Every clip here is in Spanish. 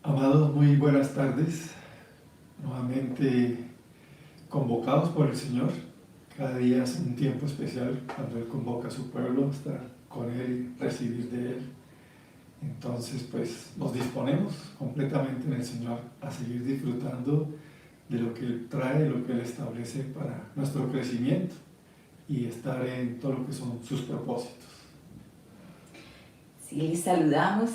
Amados, muy buenas tardes. Nuevamente convocados por el Señor. Cada día es un tiempo especial cuando Él convoca a su pueblo a estar con Él y recibir de Él. Entonces, pues nos disponemos completamente en el Señor a seguir disfrutando de lo que Él trae, de lo que Él establece para nuestro crecimiento y estar en todo lo que son sus propósitos. Sí, les saludamos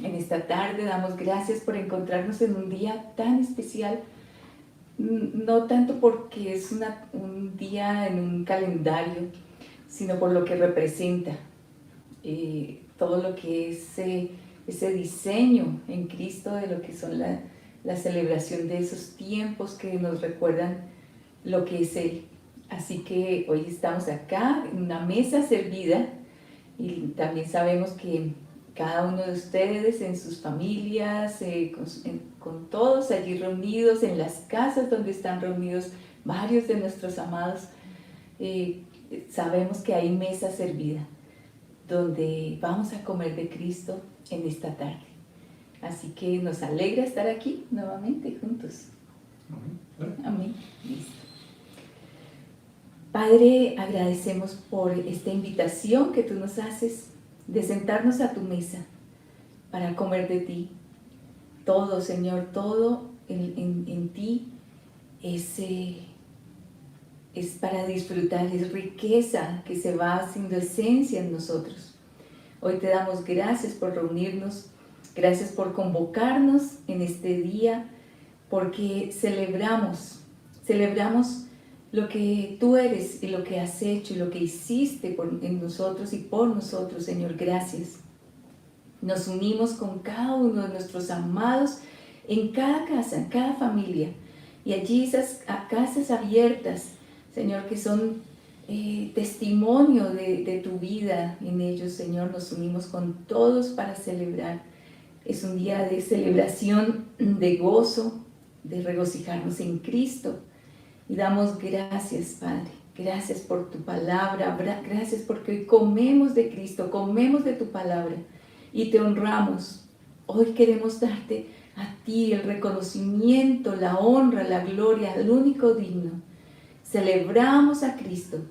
en esta tarde, damos gracias por encontrarnos en un día tan especial, no tanto porque es un día en un calendario, sino por lo que representa, todo lo que es ese diseño en Cristo de lo que son la celebración de esos tiempos que nos recuerdan lo que es Él. Así que hoy estamos acá en una mesa servida y también sabemos que cada uno de ustedes en sus familias, con todos allí reunidos, en las casas donde están reunidos varios de nuestros amados, sabemos que hay mesa servida, donde vamos a comer de Cristo en esta tarde. Así que nos alegra estar aquí nuevamente juntos. Amén. Listo. Padre, agradecemos por esta invitación que tú nos haces de sentarnos a tu mesa para comer de ti. Todo, Señor, todo en ti es para disfrutar, es riqueza que se va haciendo esencia en nosotros. Hoy te damos gracias por reunirnos, gracias por convocarnos en este día, porque celebramos lo que tú eres y lo que has hecho y lo que hiciste en nosotros y por nosotros, Señor, gracias. Nos unimos con cada uno de nuestros amados en cada casa, en cada familia. Y allí esas casas abiertas, Señor, que son testimonio de tu vida en ellos, Señor, nos unimos con todos para celebrar. Es un día de celebración, de gozo, de regocijarnos en Cristo. Y damos gracias, Padre. Gracias por tu palabra. Gracias porque hoy comemos de Cristo, comemos de tu palabra y te honramos. Hoy queremos darte a ti el reconocimiento, la honra, la gloria, al único digno. Celebramos a Cristo,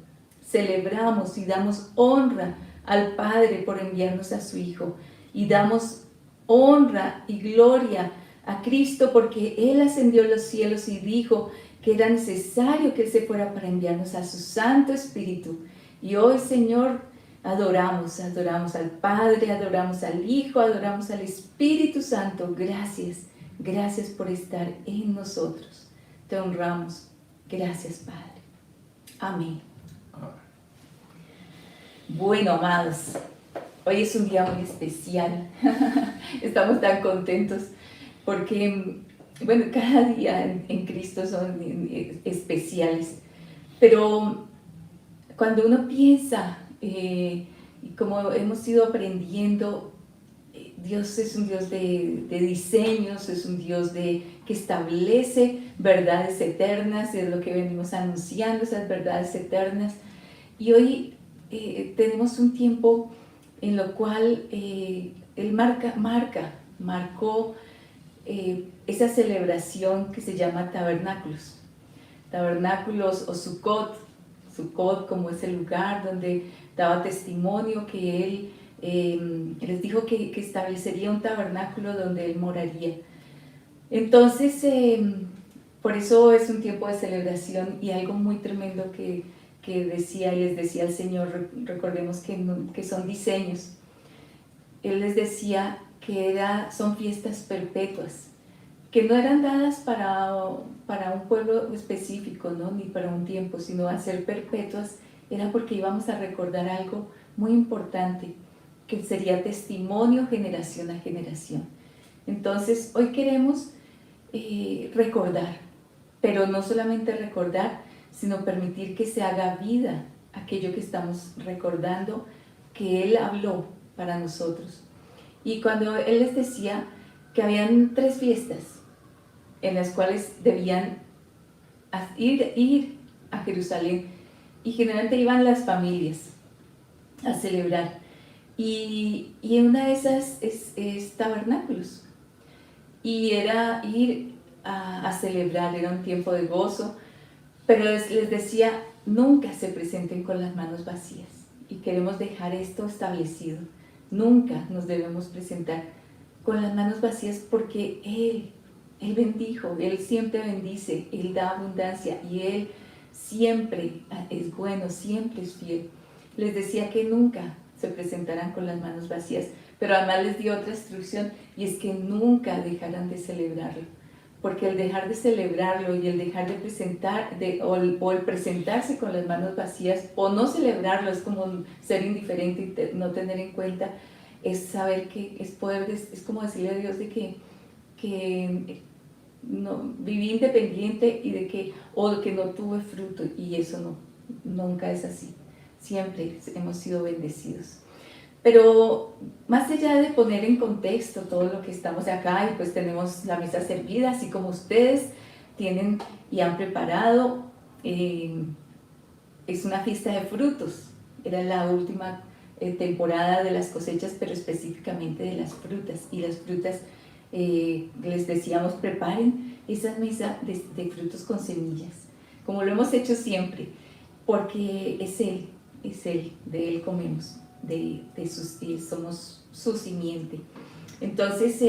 celebramos y damos honra al Padre por enviarnos a su Hijo. Y damos honra y gloria a Cristo porque Él ascendió a los cielos y dijo que era necesario que Él se fuera para enviarnos a su Santo Espíritu. Y hoy, Señor, adoramos al Padre, adoramos al Hijo, adoramos al Espíritu Santo. Gracias, gracias por estar en nosotros. Te honramos. Gracias, Padre. Amén. Bueno, amados, hoy es un día muy especial. Estamos tan contentos porque, bueno, cada día en Cristo son especiales. Pero cuando uno piensa, y como hemos ido aprendiendo, Dios es un Dios de diseños, es un Dios que establece verdades eternas, es lo que venimos anunciando, esas verdades eternas. Y hoy tenemos un tiempo en lo cual Él marcó esa celebración que se llama tabernáculos. Tabernáculos o Sukkot como es el lugar donde daba testimonio que Él les dijo que establecería un tabernáculo donde Él moraría. Entonces, por eso es un tiempo de celebración y algo muy tremendo que les decía el Señor, recordemos que son diseños. Él les decía que son fiestas perpetuas, que no eran dadas para un pueblo específico, ¿no? Ni para un tiempo, sino a ser perpetuas, era porque íbamos a recordar algo muy importante, que sería testimonio generación a generación. Entonces, hoy queremos recordar, pero no solamente recordar, sino permitir que se haga vida aquello que estamos recordando, que Él habló para nosotros. Y cuando Él les decía que habían 3 fiestas en las cuales debían ir a Jerusalén, y generalmente iban las familias a celebrar, y una de esas es tabernáculos. y era ir a celebrar, era un tiempo de gozo, pero les decía, nunca se presenten con las manos vacías. Y queremos dejar esto establecido. Nunca nos debemos presentar con las manos vacías porque Él bendijo, Él siempre bendice, Él da abundancia y Él siempre es bueno, siempre es fiel. Les decía que nunca se presentarán con las manos vacías, pero además les di otra instrucción y es que nunca dejarán de celebrarlo. Porque el dejar de celebrarlo y el dejar de presentar, o el presentarse con las manos vacías, o no celebrarlo, es como ser indiferente y no tener en cuenta, es saber que es poder, es como decirle a Dios de que no, viví independiente y o de que no tuve fruto, y eso no, nunca es así. Siempre hemos sido bendecidos. Pero más allá de poner en contexto todo lo que estamos acá, y pues tenemos la mesa servida, así como ustedes tienen y han preparado, es una fiesta de frutos. Era la última temporada de las cosechas, pero específicamente de las frutas. Y las frutas, les decíamos, preparen esa mesa de frutos con semillas, como lo hemos hecho siempre, porque es Él, de Él comemos. Somos su simiente. Entonces,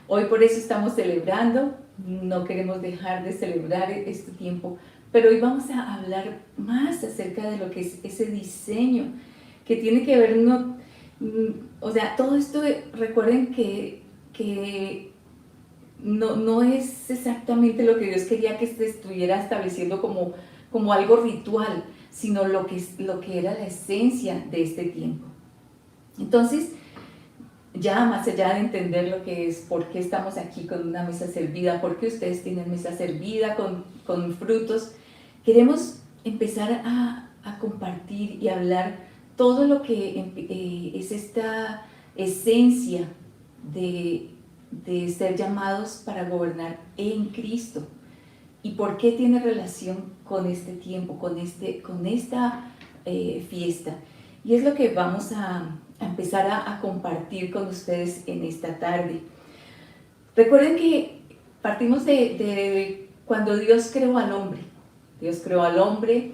hoy por eso estamos celebrando, no queremos dejar de celebrar este tiempo, pero hoy vamos a hablar más acerca de lo que es ese diseño, que tiene que ver, o sea, todo esto, recuerden que no es exactamente lo que Dios quería que se estuviera estableciendo como algo ritual, sino lo que era la esencia de este tiempo. Entonces, ya más allá de entender lo que es, por qué estamos aquí con una mesa servida, por qué ustedes tienen mesa servida con frutos, queremos empezar a compartir y hablar todo lo que es esta esencia de ser llamados para gobernar en Cristo. ¿Y por qué tiene relación con este tiempo, con esta fiesta? Y es lo que vamos a empezar a compartir con ustedes en esta tarde. Recuerden que partimos de cuando Dios creó al hombre. Dios creó al hombre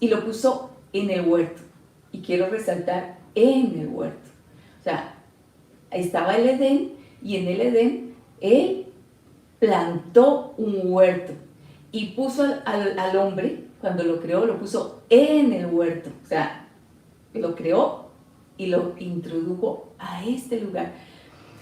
y lo puso en el huerto. Y quiero resaltar, en el huerto. O sea, estaba el Edén, y en el Edén Él plantó un huerto y puso al hombre, cuando lo creó, lo puso en el huerto. O sea, lo creó y lo introdujo a este lugar,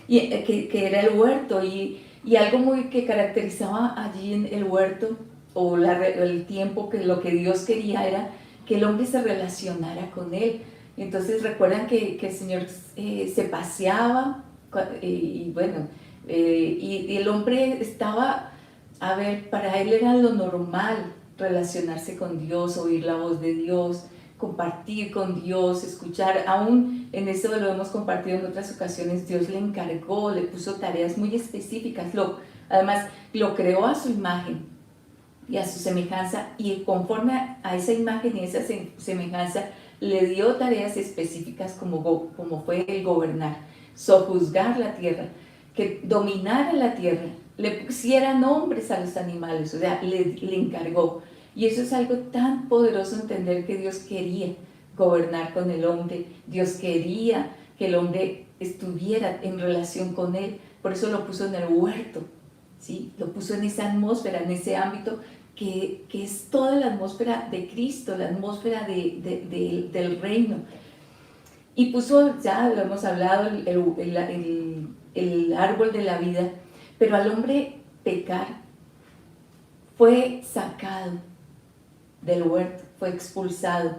y, que era el huerto. Y algo muy que caracterizaba allí en el huerto, o el tiempo, que lo que Dios quería era que el hombre se relacionara con Él. Entonces recuerdan que el Señor se paseaba, y bueno, y el hombre estaba, a ver, para él era lo normal relacionarse con Dios, oír la voz de Dios, compartir con Dios, escuchar. Aún en eso lo hemos compartido en otras ocasiones, Dios le encargó, le puso tareas muy específicas. Además, lo creó a su imagen y a su semejanza, y conforme a esa imagen y esa semejanza, le dio tareas específicas como fue el gobernar, sojuzgar la tierra, que dominara la tierra, le pusiera nombres a los animales, o sea, le encargó. Y eso es algo tan poderoso, entender que Dios quería gobernar con el hombre, Dios quería que el hombre estuviera en relación con Él, por eso lo puso en el huerto, ¿sí? Lo puso en esa atmósfera, en ese ámbito que es toda la atmósfera de Cristo, la atmósfera del reino. Y puso, ya lo hemos hablado, el árbol de la vida, pero al hombre pecar fue sacado del huerto, fue expulsado.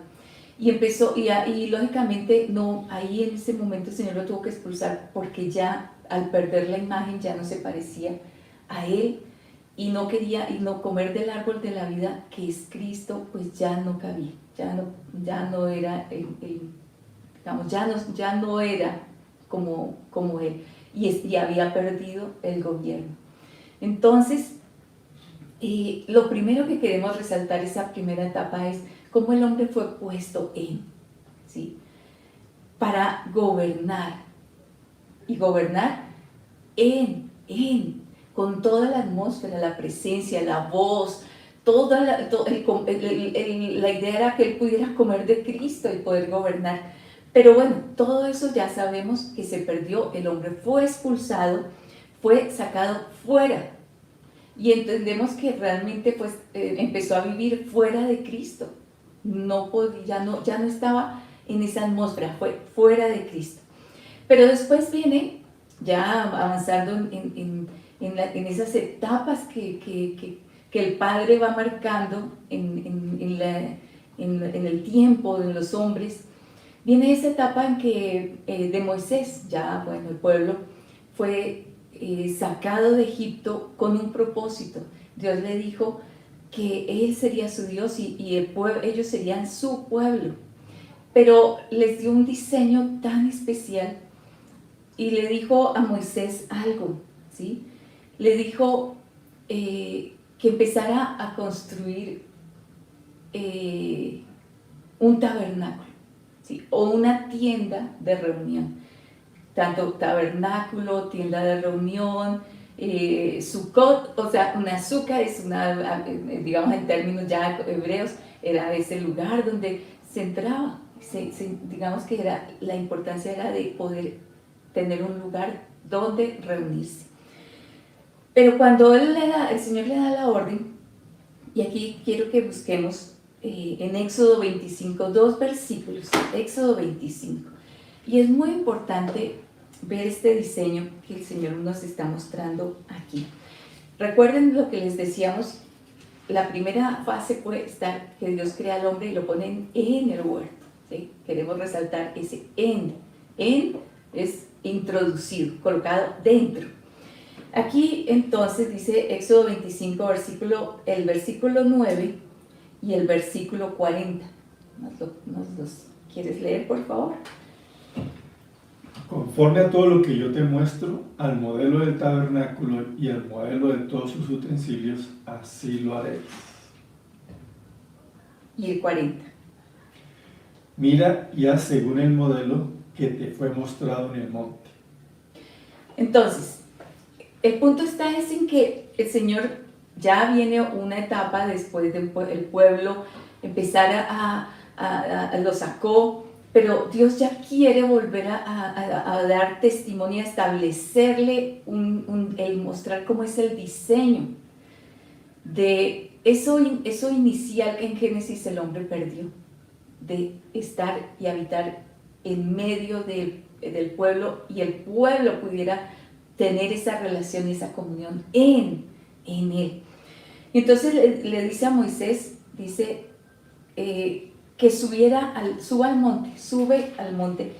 Y empezó, y lógicamente no, ahí en ese momento el Señor lo tuvo que expulsar, porque ya al perder la imagen ya no se parecía a Él, y no quería, y no comer del árbol de la vida, que es Cristo, pues ya no cabía, ya no era digamos, ya no era como Él, y había perdido el gobierno. Entonces, lo primero que queremos resaltar esa primera etapa es cómo el hombre fue puesto ¿sí? Para gobernar, y gobernar con toda la atmósfera, la presencia, la voz, la idea era que él pudiera comer de Cristo y poder gobernar. Pero bueno, todo eso ya sabemos que se perdió, el hombre fue expulsado, fue sacado fuera. Y entendemos que realmente pues, empezó a vivir fuera de Cristo. No podía, ya no estaba en esa atmósfera, fue fuera de Cristo. Pero después viene, ya avanzando en esas etapas que el Padre va marcando en el tiempo, en los hombres, viene esa etapa en que de Moisés, ya bueno, el pueblo fue sacado de Egipto con un propósito. Dios le dijo que Él sería su Dios y ellos serían su pueblo. Pero les dio un diseño tan especial y le dijo a Moisés algo, ¿sí? Le dijo que empezara a construir un tabernáculo, ¿sí? O una tienda de reunión. Tanto tabernáculo, tienda de reunión, Sukkot, o sea, una azúcar es una, digamos en términos ya hebreos, era ese lugar donde se entraba. Digamos que la importancia era de poder tener un lugar donde reunirse. Pero cuando el Señor le da la orden, y aquí quiero que busquemos en Éxodo 25, 2 versículos, Éxodo 25, y es muy importante ver este diseño que el Señor nos está mostrando aquí. Recuerden lo que les decíamos, la primera fase puede estar que Dios crea al hombre y lo pone en el huerto, ¿sí? Queremos resaltar ese en es introducido, colocado dentro. Aquí entonces dice Éxodo 25, el versículo 9 y el versículo 40. ¿Nos los quieres leer, por favor? Conforme a todo lo que yo te muestro, al modelo del tabernáculo y al modelo de todos sus utensilios, así lo haré. Y el 40. Mira y haz según el modelo que te fue mostrado en el monte. Entonces, el punto está en que el Señor ya viene una etapa después del pueblo empezar lo sacó, pero Dios ya quiere volver a dar testimonio, a establecerle, el mostrar cómo es el diseño de eso inicial que en Génesis el hombre perdió, de estar y habitar en medio del pueblo y el pueblo pudiera tener esa relación y esa comunión en él. Entonces le dice a Moisés, dice que sube al monte.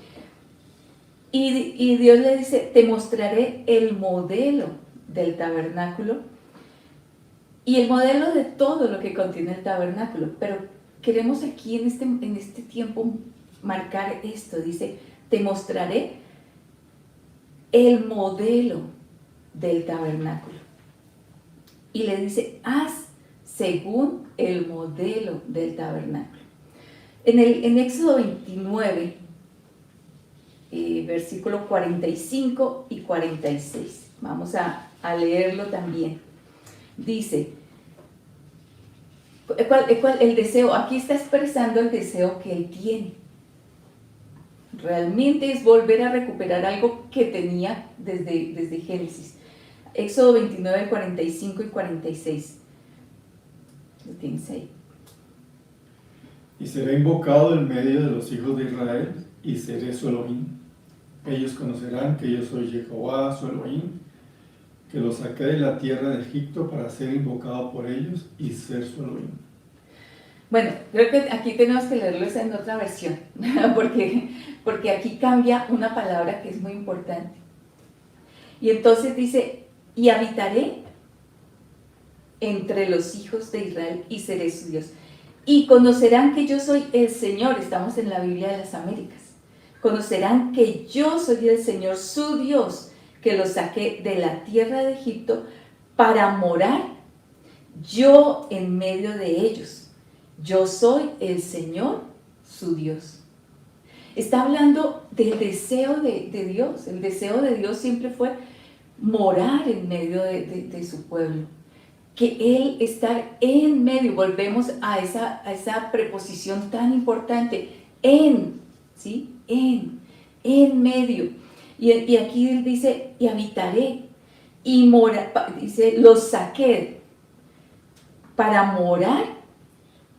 Y Dios le dice, te mostraré el modelo del tabernáculo y el modelo de todo lo que contiene el tabernáculo. Pero queremos aquí en este tiempo marcar esto, dice, te mostraré el modelo del tabernáculo. Y le dice, haz según el modelo del tabernáculo. En Éxodo 29, versículo 45 y 46, vamos a leerlo también. Dice, el deseo, aquí está expresando el deseo que él tiene. Realmente es volver a recuperar algo que tenía desde Génesis. Éxodo 29, 45 y 46. Lo tienes ahí. Y será invocado en medio de los hijos de Israel, y seré su Elohim. Ellos conocerán que yo soy Jehová, su Elohim, que los saqué de la tierra de Egipto para ser invocado por ellos y ser su Elohim. Bueno, creo que aquí tenemos que leerlo en otra versión, porque aquí cambia una palabra que es muy importante. Y entonces dice, y habitaré entre los hijos de Israel y seré su Dios. Y conocerán que yo soy el Señor, estamos en la Biblia de las Américas. Conocerán que yo soy el Señor, su Dios, que los saqué de la tierra de Egipto para morar yo en medio de ellos. Yo soy el Señor, su Dios. Está hablando del deseo de Dios. El deseo de Dios siempre fue morar en medio de su pueblo, que Él estar en medio, volvemos a esa preposición tan importante, en, ¿sí? En medio. Y aquí Él dice, y habitaré, y dice, los saqué para morar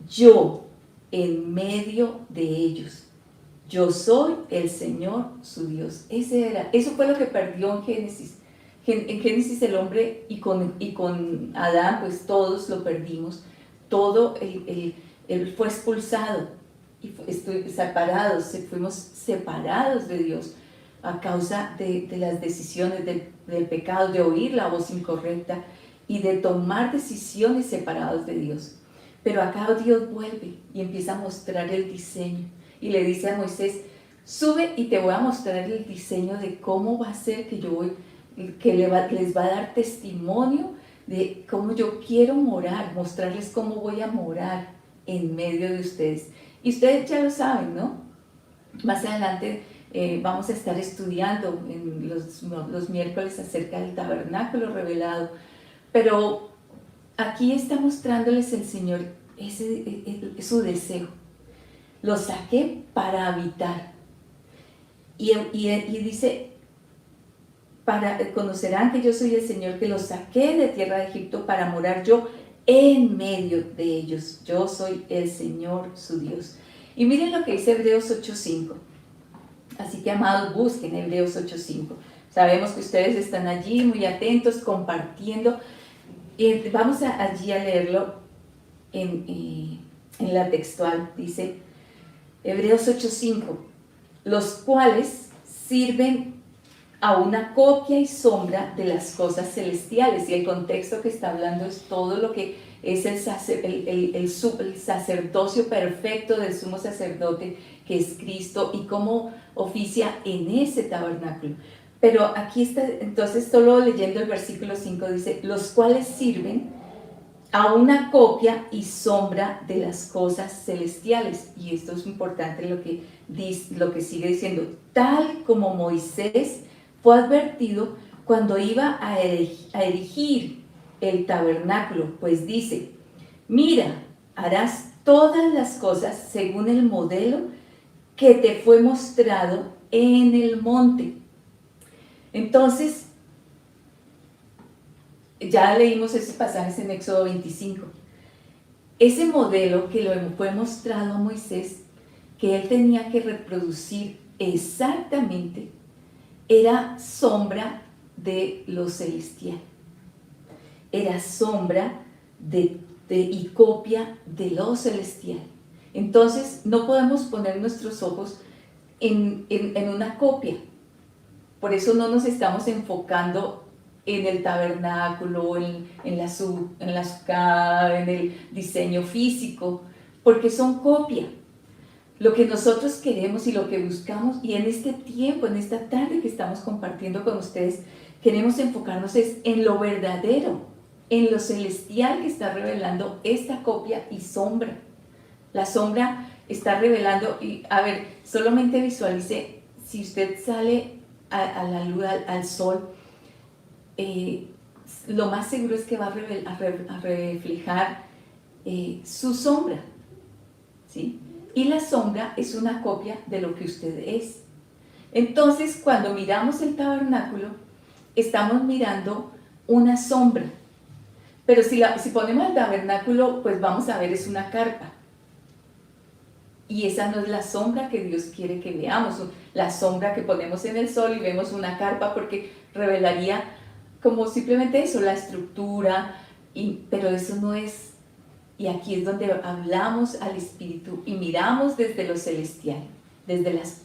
yo en medio de ellos. Yo soy el Señor su Dios. Eso fue lo que perdió en Génesis. En Génesis el hombre y con Adán, pues todos lo perdimos. Todo él fue expulsado y fuimos separados de Dios a causa de las decisiones del pecado, de oír la voz incorrecta y de tomar decisiones separados de Dios. Pero acá Dios vuelve y empieza a mostrar el diseño y le dice a Moisés, sube y te voy a mostrar el diseño de cómo va a ser que les va a dar testimonio de cómo yo quiero morar, mostrarles cómo voy a morar en medio de ustedes. Y ustedes ya lo saben, ¿no? Más adelante vamos a estar estudiando en los miércoles acerca del tabernáculo revelado, pero aquí está mostrándoles el Señor su deseo. Los saqué para habitar. Y dice, conocerán que yo soy el Señor que los saqué de tierra de Egipto para morar yo en medio de ellos. Yo soy el Señor su Dios. Y miren lo que dice Hebreos 8:5. Así que, amados, busquen Hebreos 8:5. Sabemos que ustedes están allí muy atentos, compartiendo. Vamos allí a leerlo en la textual. Dice Hebreos 8:5, los cuales sirven a una copia y sombra de las cosas celestiales. Y el contexto que está hablando es todo lo que es el sacerdocio perfecto del sumo sacerdote, que es Cristo, y cómo oficia en ese tabernáculo. Pero aquí está, entonces, solo leyendo el versículo 5, dice, los cuales sirven a una copia y sombra de las cosas celestiales. Y esto es importante lo que sigue diciendo, tal como Moisés fue advertido cuando iba a erigir el tabernáculo, pues dice, mira, harás todas las cosas según el modelo que te fue mostrado en el monte. Entonces, ya leímos esos pasajes en Éxodo 25. Ese modelo que lo fue mostrado a Moisés, que él tenía que reproducir exactamente, era sombra de lo celestial. Era sombra y copia de lo celestial. Entonces, no podemos poner nuestros ojos en una copia. Por eso no nos estamos enfocando en el tabernáculo, en la sukkah, en el diseño físico, porque son copia. Lo que nosotros queremos y lo que buscamos, y en este tiempo, en esta tarde que estamos compartiendo con ustedes, queremos enfocarnos en lo verdadero, en lo celestial que está revelando esta copia y sombra. La sombra está revelando, y a ver, solamente visualice, si usted sale a la luz, al sol, lo más seguro es que va a reflejar su sombra, ¿sí? Y la sombra es una copia de lo que usted es. Entonces, cuando miramos el tabernáculo, estamos mirando una sombra. Pero si ponemos el tabernáculo, pues vamos a ver, es una carpa. Y esa no es la sombra que Dios quiere que veamos. La sombra que ponemos en el sol y vemos una carpa, porque revelaría como simplemente eso, la estructura, pero eso no es. Y aquí es donde hablamos al Espíritu y miramos desde lo celestial, desde las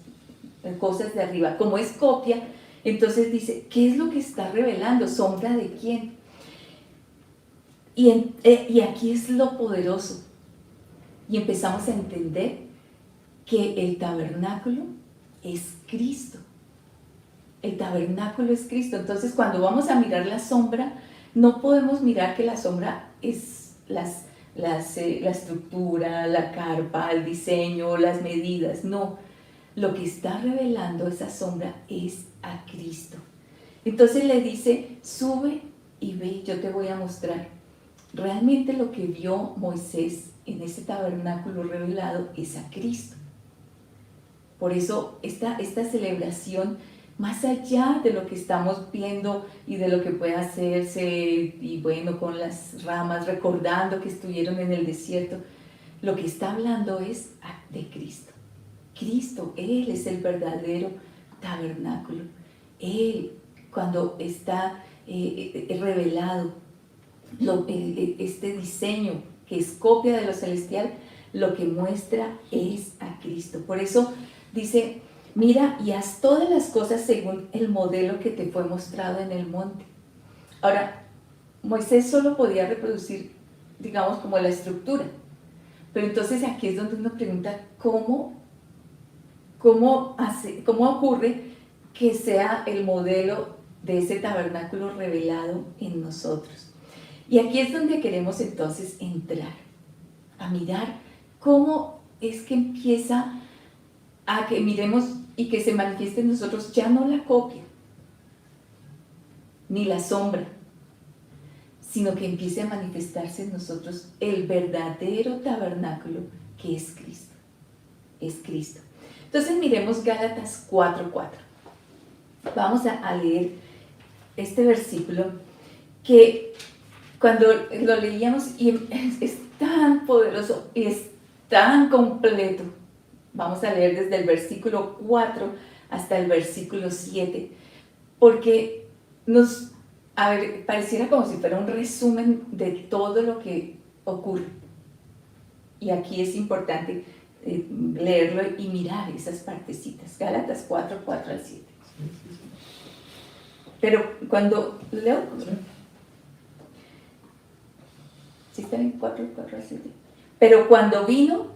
cosas de arriba. Como es copia, entonces dice, ¿qué es lo que está revelando? ¿Sombra de quién? Y aquí es lo poderoso. Y empezamos a entender que el tabernáculo es Cristo. El tabernáculo es Cristo. Entonces, cuando vamos a mirar la sombra, no podemos mirar que la sombra es la estructura, la carpa, el diseño, las medidas. No, lo que está revelando esa sombra es a Cristo. Entonces le dice, sube y ve, yo te voy a mostrar. Realmente lo que vio Moisés en ese tabernáculo revelado es a Cristo. Por eso esta celebración, más allá de lo que estamos viendo y de lo que puede hacerse, y bueno, con las ramas, recordando que estuvieron en el desierto, lo que está hablando es de Cristo. Cristo, Él es el verdadero tabernáculo. Él, cuando está revelado, este diseño que es copia de lo celestial, lo que muestra es a Cristo. Por eso dice, mira y haz todas las cosas según el modelo que te fue mostrado en el monte. Ahora, Moisés solo podía reproducir, digamos, como la estructura. Pero entonces aquí es donde uno pregunta, ¿cómo ocurre que sea el modelo de ese tabernáculo revelado en nosotros? Y aquí es donde queremos entonces entrar, a mirar cómo es que empieza a que miremos y que se manifieste en nosotros ya no la copia, ni la sombra, sino que empiece a manifestarse en nosotros el verdadero tabernáculo que es Cristo. Es Cristo. Entonces miremos Gálatas 4:4. Vamos a leer este versículo que cuando lo leíamos y es tan poderoso y es tan completo. Vamos a leer desde el versículo 4 hasta el versículo 7, porque pareciera como si fuera un resumen de todo lo que ocurre. Y aquí es importante leerlo y mirar esas partecitas. Gálatas 4:4 al 7. Pero cuando leo... ¿Sí está bien? 4:4 al 7. Pero cuando vino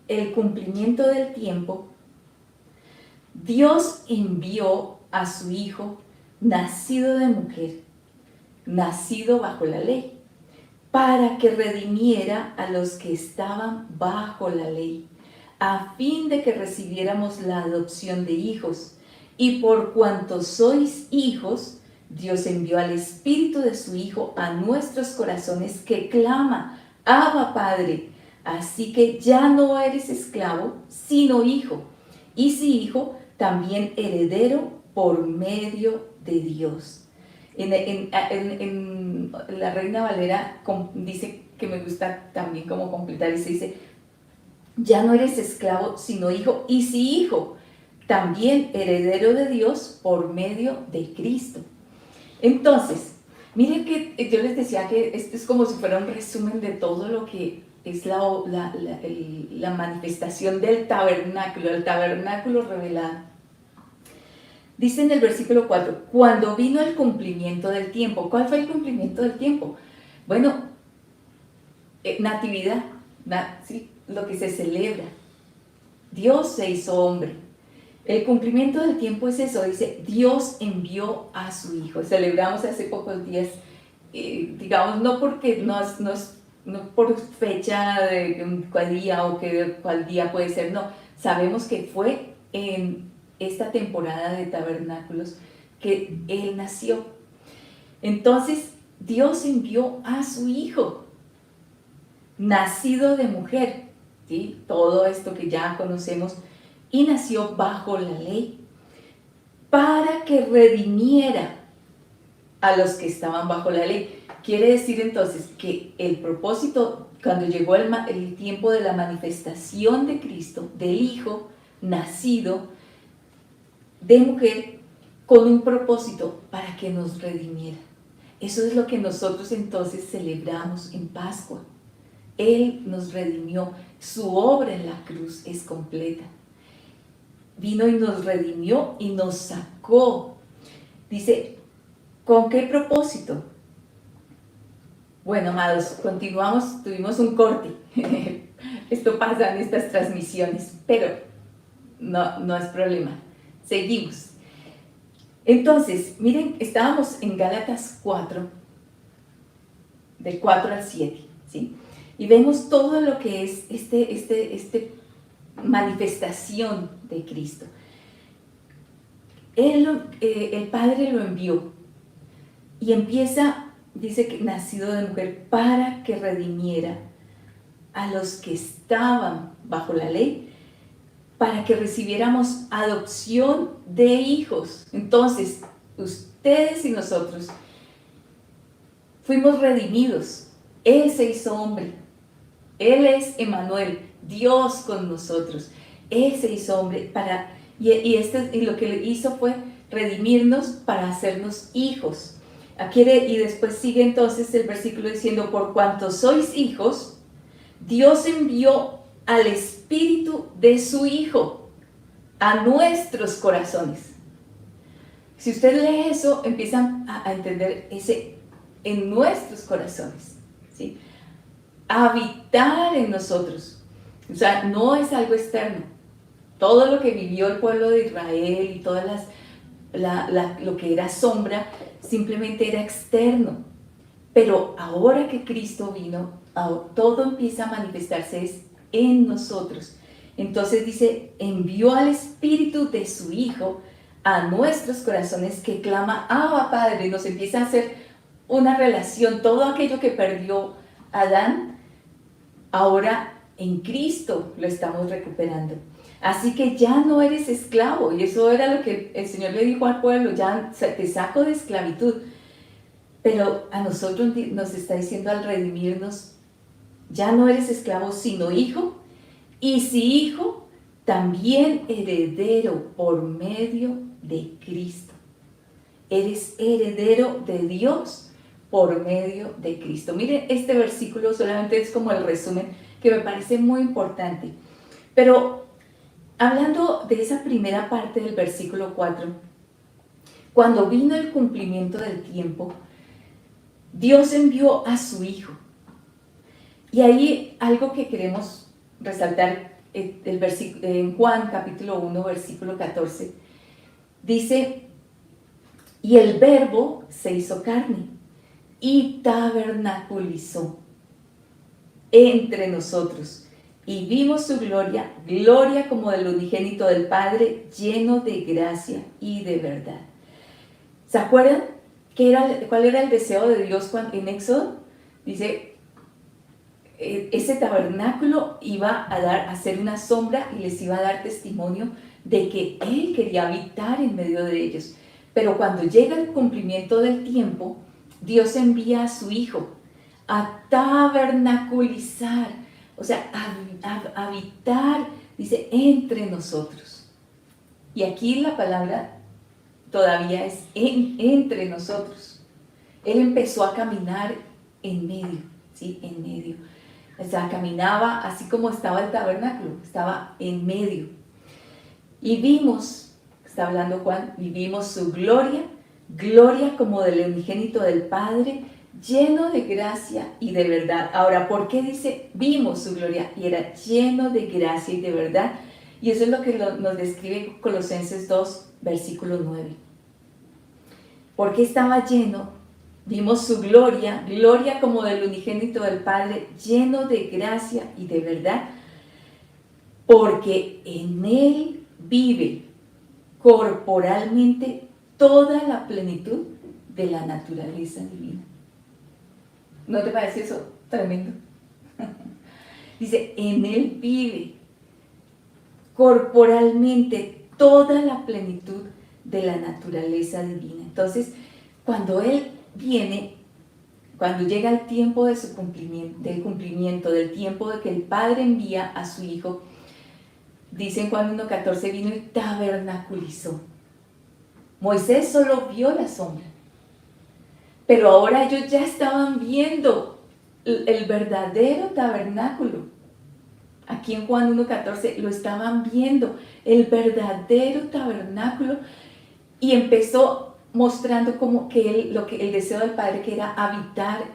el cumplimiento del tiempo, Dios envió a su Hijo, nacido de mujer, nacido bajo la ley, para que redimiera a los que estaban bajo la ley, a fin de que recibiéramos la adopción de hijos. Y por cuanto sois hijos, Dios envió al Espíritu de su Hijo a nuestros corazones, que clama, Abba, Padre. Así que ya no eres esclavo, sino hijo. Y si hijo, también heredero por medio de Dios. En la Reina Valera dice que me gusta también como completar, y se dice, ya no eres esclavo, sino hijo. Y si hijo, también heredero de Dios por medio de Cristo. Entonces, miren que yo les decía que esto es como si fuera un resumen de todo lo que es la manifestación del tabernáculo, el tabernáculo revelado. Dice en el versículo 4, cuando vino el cumplimiento del tiempo. ¿Cuál fue el cumplimiento del tiempo? Bueno, natividad, ¿sí? Lo que se celebra. Dios se hizo hombre. El cumplimiento del tiempo es eso, dice, Dios envió a su Hijo. Celebramos hace pocos días, digamos, no porque no por fecha de cuál día o que cuál día puede ser, no. Sabemos que fue en esta temporada de tabernáculos que Él nació. Entonces, Dios envió a su Hijo, nacido de mujer, ¿sí? Todo esto que ya conocemos, y nació bajo la ley, para que redimiera a los que estaban bajo la ley. Quiere decir entonces que el propósito, cuando llegó el tiempo de la manifestación de Cristo, del Hijo nacido de mujer, con un propósito para que nos redimiera. Eso es lo que nosotros entonces celebramos en Pascua. Él nos redimió, su obra en la cruz es completa. Vino y nos redimió y nos sacó. Dice, ¿con qué propósito? Bueno, amados, continuamos, tuvimos un corte. Esto pasa en estas transmisiones, pero no es problema. Seguimos. Entonces, miren, estábamos en Gálatas 4, del 4 al 7, ¿sí? Y vemos todo lo que es este manifestación de Cristo. el Padre lo envió y empieza, dice que nacido de mujer, para que redimiera a los que estaban bajo la ley, para que recibiéramos adopción de hijos. Entonces, ustedes y nosotros fuimos redimidos. Él se hizo hombre. Él es Emmanuel, Dios con nosotros. Él se hizo hombre y lo que hizo fue redimirnos para hacernos hijos. Y después sigue entonces el versículo diciendo, por cuanto sois hijos, Dios envió al Espíritu de su Hijo a nuestros corazones. Si usted lee eso, empiezan a entender ese en nuestros corazones, ¿sí? Habitar en nosotros. O sea, no es algo externo. Todo lo que vivió el pueblo de Israel y todas lo que era sombra, simplemente era externo. Pero ahora que Cristo vino, todo empieza a manifestarse en nosotros. Entonces dice, envió al Espíritu de su Hijo a nuestros corazones que clama, Abba Padre, nos empieza a hacer una relación. Todo aquello que perdió Adán, ahora en Cristo lo estamos recuperando. Así que ya no eres esclavo, y eso era lo que el Señor le dijo al pueblo, ya te saco de esclavitud. Pero a nosotros nos está diciendo al redimirnos, ya no eres esclavo sino hijo, y si hijo, también heredero por medio de Cristo. Eres heredero de Dios por medio de Cristo. Miren, este versículo solamente es como el resumen que me parece muy importante. Pero hablando de esa primera parte del versículo 4, cuando vino el cumplimiento del tiempo, Dios envió a su Hijo. Y ahí algo que queremos resaltar, en Juan capítulo 1, versículo 14, dice, y el Verbo se hizo carne y tabernaculizó entre nosotros, y vimos su gloria, gloria como del unigénito del Padre, lleno de gracia y de verdad. ¿Se acuerdan cuál era el deseo de Dios en Éxodo? Dice, ese tabernáculo iba a ser una sombra y les iba a dar testimonio de que Él quería habitar en medio de ellos. Pero cuando llega el cumplimiento del tiempo, Dios envía a su Hijo a tabernaculizar, o sea, a habitar, dice, entre nosotros. Y aquí la palabra todavía es entre nosotros. Él empezó a caminar en medio, ¿sí? En medio. O sea, caminaba así como estaba el tabernáculo, estaba en medio. Y vimos, está hablando Juan, y vimos su gloria, gloria como del unigénito del Padre, lleno de gracia y de verdad. Ahora, ¿por qué dice vimos su gloria? Y era lleno de gracia y de verdad. Y eso es lo que nos describe Colosenses 2, versículo 9. ¿Por qué estaba lleno? Vimos su gloria, gloria como del unigénito del Padre, lleno de gracia y de verdad, porque en Él vive corporalmente toda la plenitud de la naturaleza divina. ¿No te parece eso tremendo? Dice, en Él vive corporalmente toda la plenitud de la naturaleza divina. Entonces, cuando Él viene, cuando llega el tiempo de su cumplimiento, del tiempo de que el Padre envía a su Hijo, dice en Juan 1:14, vino y tabernaculizó. Moisés solo vio la sombra, pero ahora ellos ya estaban viendo el verdadero tabernáculo. Aquí en Juan 1:14 lo estaban viendo, el verdadero tabernáculo, y empezó mostrando como que el deseo del Padre, que era habitar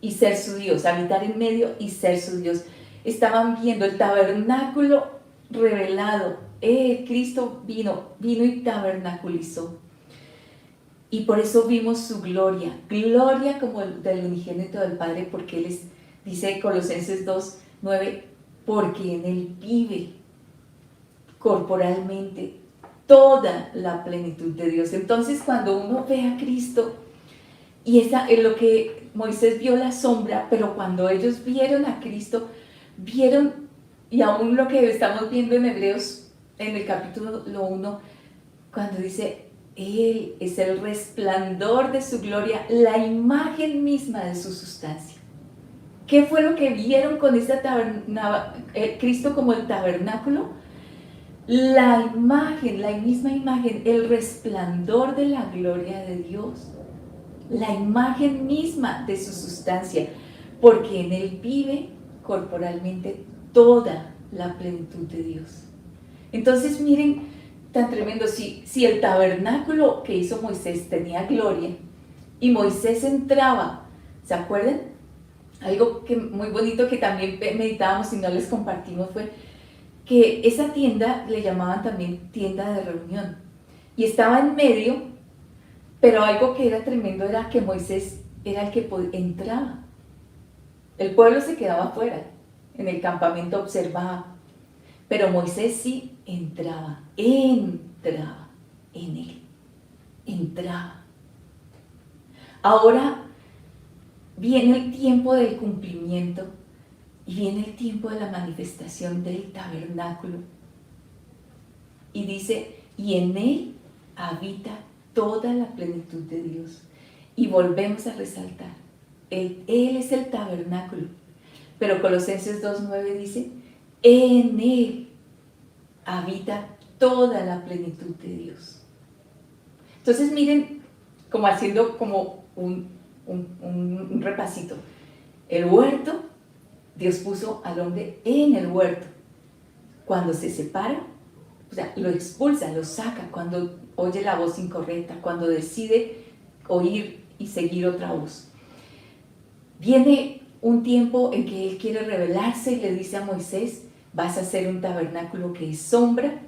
y ser su Dios, habitar en medio y ser su Dios. Estaban viendo el tabernáculo revelado. Cristo vino y tabernaculizó. Y por eso vimos su gloria, gloria como del unigénito del Padre, porque Él dice Colosenses 2, 9, porque en Él vive corporalmente toda la plenitud de Dios. Entonces, cuando uno ve a Cristo, y esa es lo que Moisés vio la sombra, pero cuando ellos vieron a Cristo, vieron, y aún lo que estamos viendo en Hebreos, en el capítulo 1, cuando dice, Él es el resplandor de su gloria, la imagen misma de su sustancia. ¿Qué fue lo que vieron con esta Cristo como el tabernáculo? La imagen, la misma imagen, el resplandor de la gloria de Dios, la imagen misma de su sustancia, porque en Él vive corporalmente toda la plenitud de Dios. Entonces miren, tan tremendo, si el tabernáculo que hizo Moisés tenía gloria y Moisés entraba, ¿se acuerdan? Algo muy bonito que también meditábamos y no les compartimos fue que esa tienda le llamaban también tienda de reunión y estaba en medio, pero algo que era tremendo era que Moisés era el que entraba. El pueblo se quedaba afuera, en el campamento observaba, pero Moisés sí entraba en él, entraba. Ahora viene el tiempo del cumplimiento y viene el tiempo de la manifestación del tabernáculo. Y dice, y en él habita toda la plenitud de Dios. Y volvemos a resaltar, él es el tabernáculo. Pero Colosenses 2:9 dice, en él habita toda la plenitud de Dios. Entonces miren, como haciendo como un repasito. El huerto, Dios puso al hombre en el huerto. Cuando se separa, o sea, lo expulsa, lo saca, cuando oye la voz incorrecta, cuando decide oír y seguir otra voz. Viene un tiempo en que Él quiere revelarse y le dice a Moisés, vas a hacer un tabernáculo que es sombra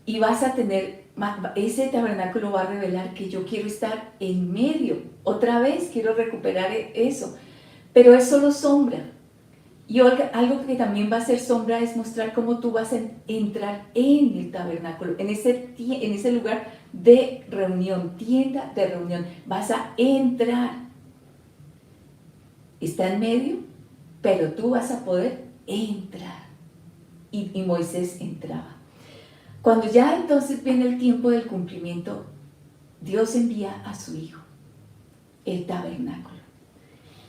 y vas a tener, ese tabernáculo va a revelar que yo quiero estar en medio. Otra vez quiero recuperar eso, pero es solo sombra. Y algo que también va a ser sombra es mostrar cómo tú vas a entrar en el tabernáculo, en ese lugar de reunión, tienda de reunión. Vas a entrar. Está en medio, pero tú vas a poder entrar. Y Moisés entraba. Cuando ya entonces viene el tiempo del cumplimiento, Dios envía a su Hijo, el tabernáculo.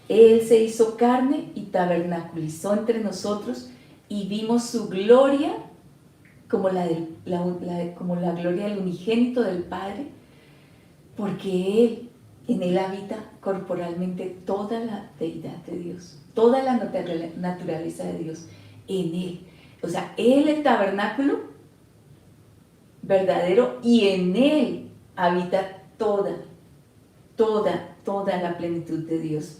Él se hizo carne y tabernaculizó entre nosotros y vimos su gloria como como la gloria del unigénito del Padre, porque en Él habita corporalmente toda la deidad de Dios, toda la naturaleza de Dios en Él. O sea, Él el tabernáculo verdadero y en Él habita toda la plenitud de Dios.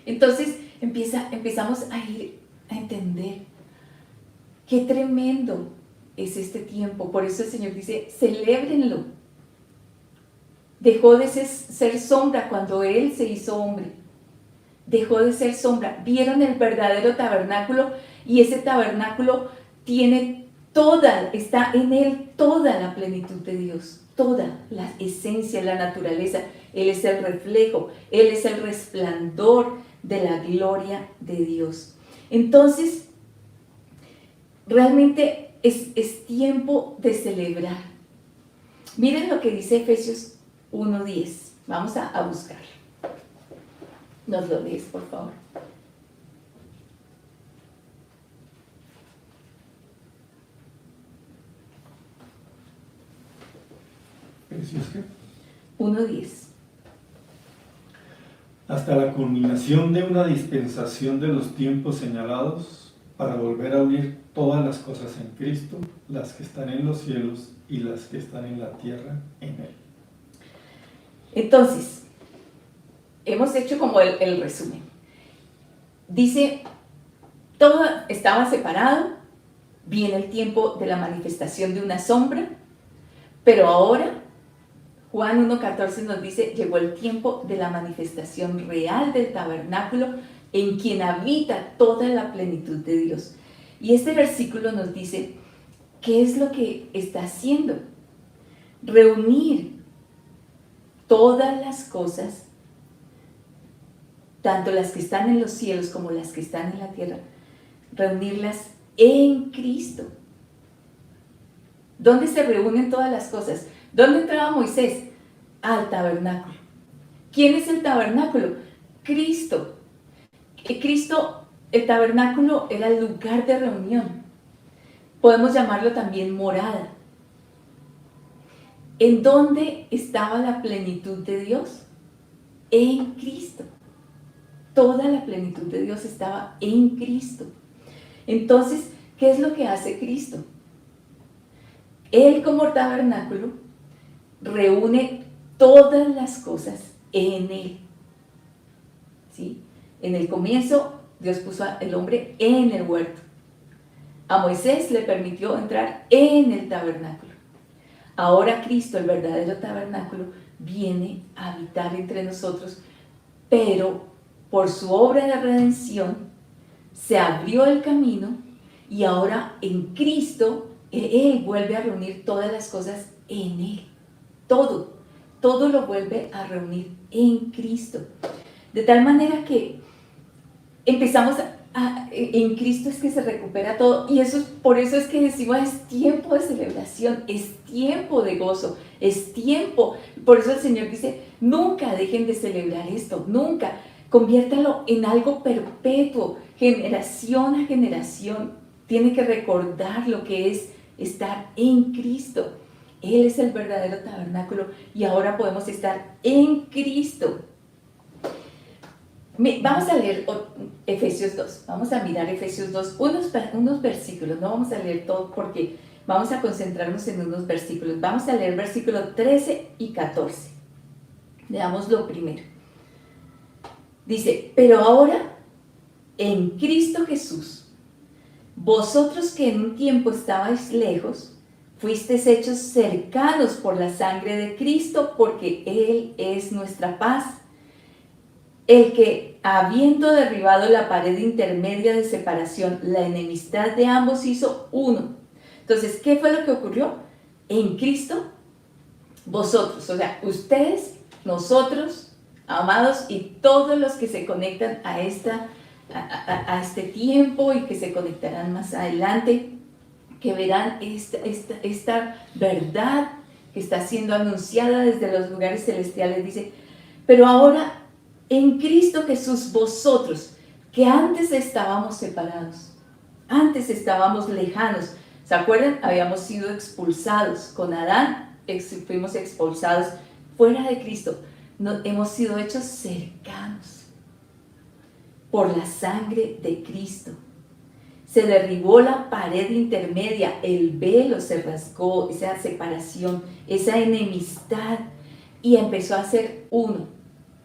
Entonces empezamos a ir a entender qué tremendo es este tiempo. Por eso el Señor dice, celébrenlo. Dejó de ser sombra cuando Él se hizo hombre. Dejó de ser sombra. Vieron el verdadero tabernáculo y ese tabernáculo está en Él toda la plenitud de Dios, toda la esencia, la naturaleza. Él es el reflejo, Él es el resplandor de la gloria de Dios. Entonces, realmente es tiempo de celebrar. Miren lo que dice Efesios 1:10. Vamos a buscarlo. ¿Nos lo lees, por favor? ¿Efesios qué? 1:10. Hasta la culminación de una dispensación de los tiempos señalados para volver a unir todas las cosas en Cristo, las que están en los cielos y las que están en la tierra en Él. Entonces, hemos hecho como el resumen. Dice, todo estaba separado, viene el tiempo de la manifestación de una sombra, pero ahora Juan 1:14 nos dice, llegó el tiempo de la manifestación real del tabernáculo en quien habita toda la plenitud de Dios. Y este versículo nos dice ¿qué es lo que está haciendo? Reunir todas las cosas, tanto las que están en los cielos como las que están en la tierra, reunirlas en Cristo. ¿Dónde se reúnen todas las cosas? ¿Dónde entraba Moisés? Al tabernáculo. ¿Quién es el tabernáculo? Cristo. Cristo, el tabernáculo era el lugar de reunión. Podemos llamarlo también morada. ¿En dónde estaba la plenitud de Dios? En Cristo. Toda la plenitud de Dios estaba en Cristo. Entonces, ¿qué es lo que hace Cristo? Él como tabernáculo reúne todas las cosas en Él. ¿Sí? En el comienzo, Dios puso al hombre en el huerto. A Moisés le permitió entrar en el tabernáculo. Ahora Cristo, el verdadero tabernáculo, viene a habitar entre nosotros, pero por su obra de redención se abrió el camino y ahora en Cristo Él vuelve a reunir todas las cosas en Él. Todo lo vuelve a reunir en Cristo. De tal manera que empezamos en Cristo es que se recupera todo, y por eso es que decimos, es tiempo de celebración, es tiempo de gozo, es tiempo. Por eso el Señor dice, nunca dejen de celebrar esto, nunca. Conviértalo en algo perpetuo, generación a generación. Tiene que recordar lo que es estar en Cristo. Él es el verdadero tabernáculo y ahora podemos estar en Cristo. Vamos a leer Efesios 2, vamos a mirar Efesios 2, unos versículos, no vamos a leer todo porque vamos a concentrarnos en unos versículos. Vamos a leer versículos 13 y 14. Leamos lo primero. Dice, pero ahora, en Cristo Jesús, vosotros que en un tiempo estabais lejos, fuisteis hechos cercanos por la sangre de Cristo, porque Él es nuestra paz, el que, habiendo derribado la pared intermedia de separación, la enemistad de ambos hizo uno. Entonces, ¿qué fue lo que ocurrió? En Cristo, vosotros, o sea, ustedes, nosotros, amados, y todos los que se conectan a este tiempo y que se conectarán más adelante, que verán esta verdad que está siendo anunciada desde los lugares celestiales. Dice, pero ahora en Cristo Jesús vosotros, que antes estábamos separados, antes estábamos lejanos, ¿se acuerdan? Habíamos sido expulsados con Adán, fuimos expulsados fuera de Cristo. Hemos sido hechos cercanos por la sangre de Cristo. Se derribó la pared intermedia, el velo se rasgó, esa separación, esa enemistad, y empezó a ser uno,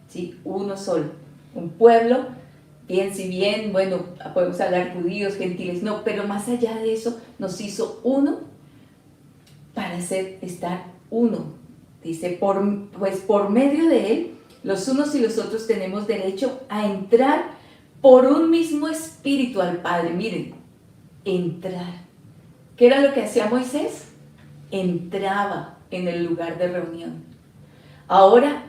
¿sí? Uno solo. Un pueblo, si bien, bueno, podemos hablar judíos, gentiles, no, pero más allá de eso, nos hizo uno para estar uno. Dice, pues por medio de Él, los unos y los otros tenemos derecho a entrar por un mismo espíritu al Padre. Miren, entrar. ¿Qué era lo que hacía Moisés? Entraba en el lugar de reunión. Ahora,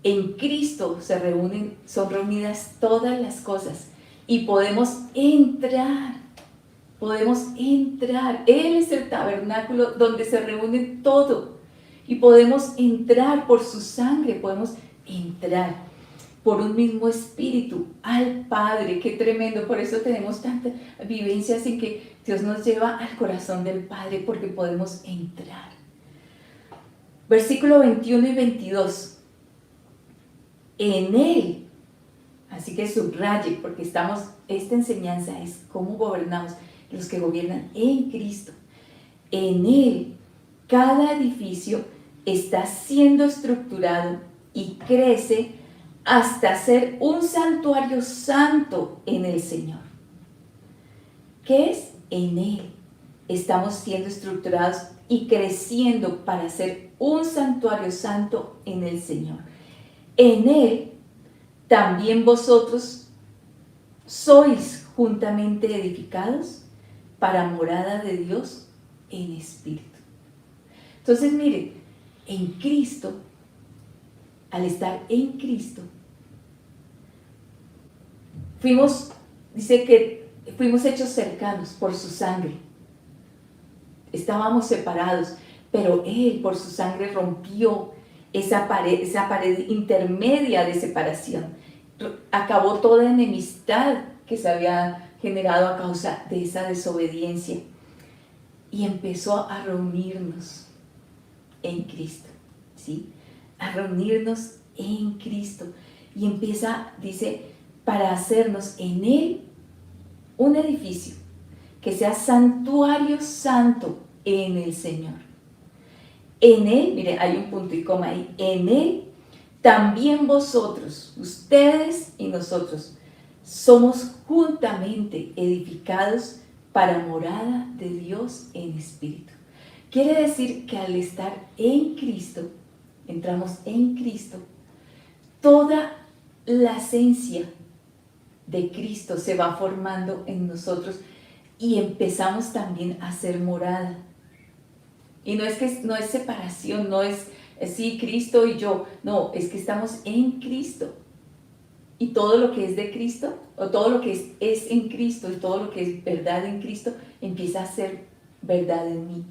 en Cristo son reunidas todas las cosas y podemos entrar. Él es el tabernáculo donde se reúne todo. Y podemos entrar por su sangre, podemos entrar por un mismo espíritu al Padre. Qué tremendo, por eso tenemos tantas vivencias en que Dios nos lleva al corazón del Padre, porque podemos entrar. Versículo 21 y 22. En Él, así que subraye, porque esta enseñanza es cómo gobernamos, los que gobiernan en Cristo. En Él, cada edificio está siendo estructurado y crece hasta ser un santuario santo en el Señor. ¿Qué es? En Él estamos siendo estructurados y creciendo para ser un santuario santo en el Señor. En Él también vosotros sois juntamente edificados para morada de Dios en espíritu. Entonces, miren, en Cristo, al estar en Cristo, dice que fuimos hechos cercanos por su sangre. Estábamos separados, pero Él por su sangre rompió esa pared intermedia de separación. Acabó toda enemistad que se había generado a causa de esa desobediencia y empezó a reunirnos en Cristo, ¿sí? A reunirnos en Cristo y empieza, dice, para hacernos en Él un edificio que sea santuario santo en el Señor. En Él, mire, hay un punto y coma ahí, en Él también vosotros, ustedes y nosotros, somos juntamente edificados para morada de Dios en espíritu. Quiere decir que al estar en Cristo, entramos en Cristo, toda la esencia de Cristo se va formando en nosotros y empezamos también a ser morada. Y no es separación, no es sí, Cristo y yo, no, es que estamos en Cristo. Y todo lo que es de Cristo, o todo lo que es en Cristo, y todo lo que es verdad en Cristo, empieza a ser verdad en mí.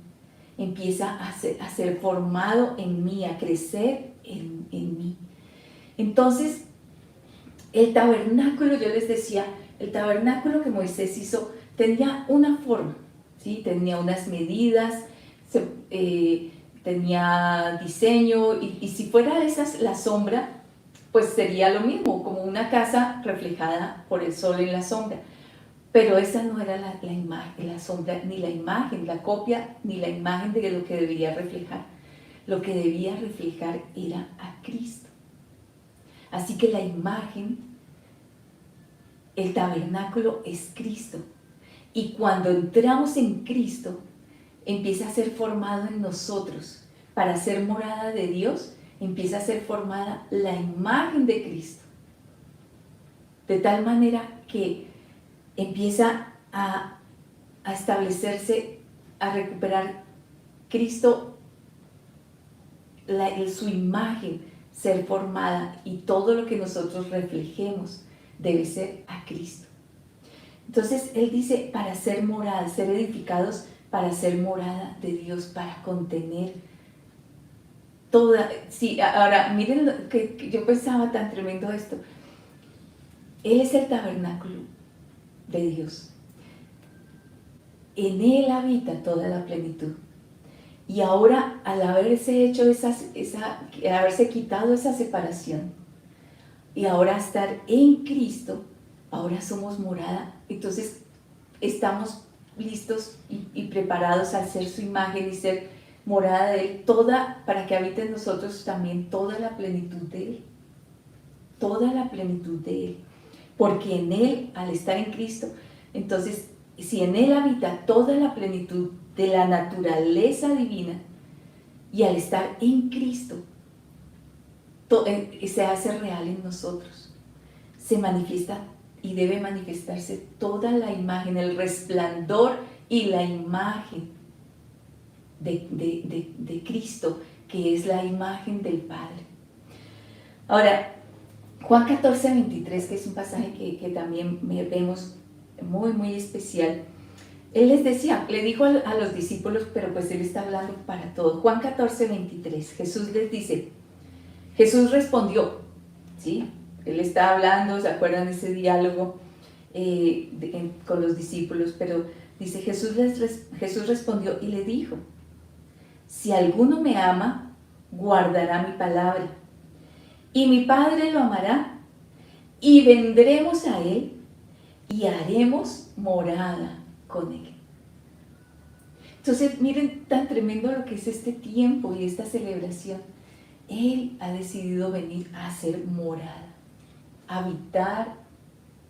Empieza a ser formado en mí, a crecer en mí. Entonces, el tabernáculo, yo les decía, el tabernáculo que Moisés hizo tenía una forma, ¿sí? Tenía unas medidas, tenía diseño, y si fuera esas la sombra, pues sería lo mismo, como una casa reflejada por el sol en la sombra. Pero esa no era la imagen, la sombra, ni la imagen, la copia, ni la imagen de lo que debía reflejar. Lo que debía reflejar era a Cristo. Así que la imagen, el tabernáculo es Cristo. Y cuando entramos en Cristo, empieza a ser formado en nosotros. Para ser morada de Dios, empieza a ser formada la imagen de Cristo. De tal manera que empieza a establecerse, a recuperar Cristo, su imagen, ser formada, y todo lo que nosotros reflejemos debe ser a Cristo. Entonces él dice, para ser morada, ser edificados para ser morada de Dios, para contener toda. Sí, ahora miren lo que yo pensaba, tan tremendo esto. Él es el tabernáculo de Dios. En Él habita toda la plenitud. Y ahora, al haberse hecho haberse quitado esa separación, y ahora estar en Cristo, ahora somos morada. Entonces, estamos listos y preparados a hacer su imagen y ser morada de Él, para que habite en nosotros también toda la plenitud de Él. Toda la plenitud de Él. Porque en Él, al estar en Cristo, entonces, si en Él habita toda la plenitud de la naturaleza divina, y al estar en Cristo, se hace real en nosotros, se manifiesta y debe manifestarse toda la imagen, el resplandor y la imagen de Cristo, que es la imagen del Padre. Ahora, Juan 14, 23, que es un pasaje que también vemos muy, muy especial. Él le dijo a los discípulos, pero pues Él está hablando para todos. Juan 14, 23, Jesús les dice, Jesús respondió, ¿sí? Él está hablando, ¿se acuerdan de ese diálogo con los discípulos? Pero dice, Jesús respondió y le dijo, si alguno me ama, guardará mi palabra, y mi Padre lo amará, y vendremos a Él, y haremos morada con Él. Entonces, miren tan tremendo lo que es este tiempo y esta celebración. Él ha decidido venir a hacer morada, a habitar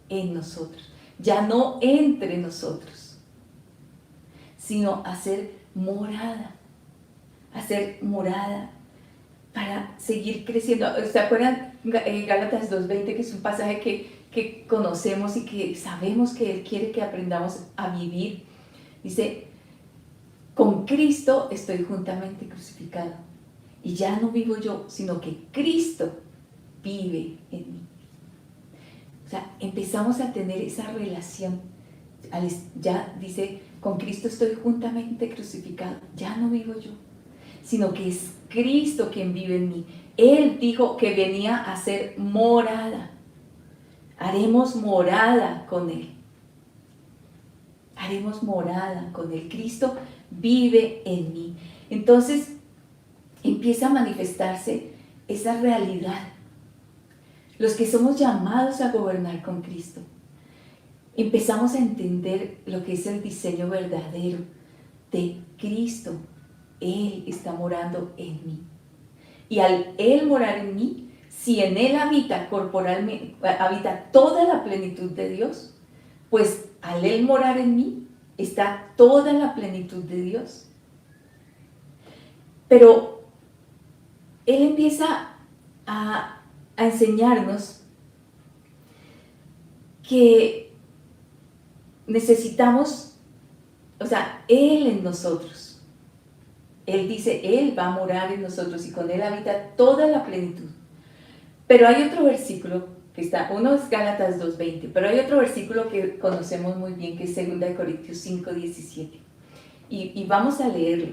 en nosotros, ya no entre nosotros, sino a hacer morada para seguir creciendo. ¿Se acuerdan Gálatas 2:20, que es un pasaje que conocemos y que sabemos que Él quiere que aprendamos a vivir? Dice, con Cristo estoy juntamente crucificado. Y ya no vivo yo, sino que Cristo vive en mí. O sea, empezamos a tener esa relación. Ya dice, con Cristo estoy juntamente crucificado. Ya no vivo yo, sino que es Cristo quien vive en mí. Él dijo que venía a ser morada. Haremos morada con Él. Haremos morada con Él. Cristo vive en mí. Entonces empieza a manifestarse esa realidad. Los que somos llamados a gobernar con Cristo, empezamos a entender lo que es el diseño verdadero de Cristo. Él está morando en mí. Y al Él morar en mí, si en Él habita corporalmente, habita toda la plenitud de Dios, pues al Él morar en mí, está toda la plenitud de Dios. Pero Él empieza a enseñarnos que necesitamos, o sea, Él en nosotros. Él dice, Él va a morar en nosotros y con Él habita toda la plenitud. Pero hay otro versículo que está, uno es Gálatas 2:20, pero hay otro versículo que conocemos muy bien que es 2 Corintios 5:17. Y vamos a leerlo,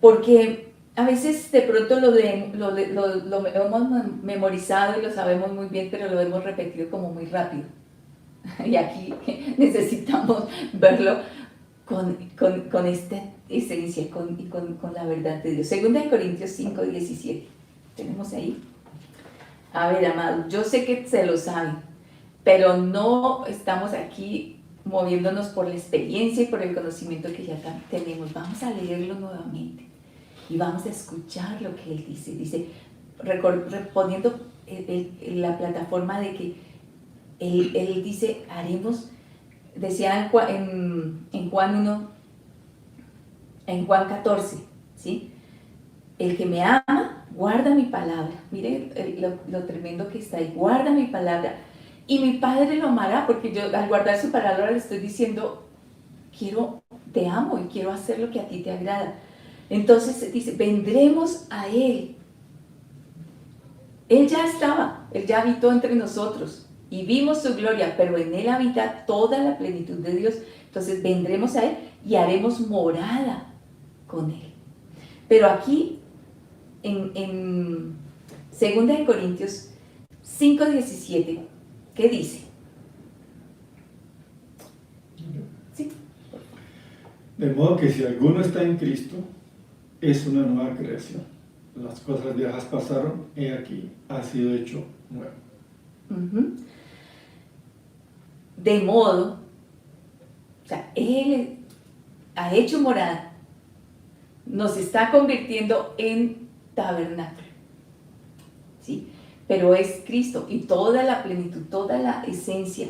porque a veces de pronto lo hemos memorizado y lo sabemos muy bien, pero lo hemos repetido como muy rápido. Y aquí necesitamos verlo con esta esencia y con la verdad de Dios. 2 Corintios 5:17. ¿Tenemos ahí? A ver, amados, yo sé que se lo saben, pero no estamos aquí moviéndonos por la experiencia y por el conocimiento que ya tenemos. Vamos a leerlo nuevamente y vamos a escuchar lo que Él dice. Dice, poniendo la plataforma de que Él dice, haremos, decía en Juan 1, en Juan 14, ¿sí? El que me ama, guarda mi palabra. Miren lo tremendo que está ahí. Guarda mi palabra. Y mi Padre lo amará, porque yo al guardar su palabra le estoy diciendo, te amo y quiero hacer lo que a ti te agrada. Entonces dice, vendremos a Él. Él ya estaba, Él ya habitó entre nosotros y vimos su gloria, pero en Él habita toda la plenitud de Dios. Entonces vendremos a Él y haremos morada con Él. Pero aquí, en 2 Corintios 5:17, ¿qué dice? ¿Sí? De modo que si alguno está en Cristo, es una nueva creación. Las cosas viejas pasaron, he aquí, ha sido hecho nuevo. Uh-huh. De modo, o sea, Él ha hecho morada, nos está convirtiendo en tabernáculo, ¿sí? Pero es Cristo y toda la plenitud, toda la esencia,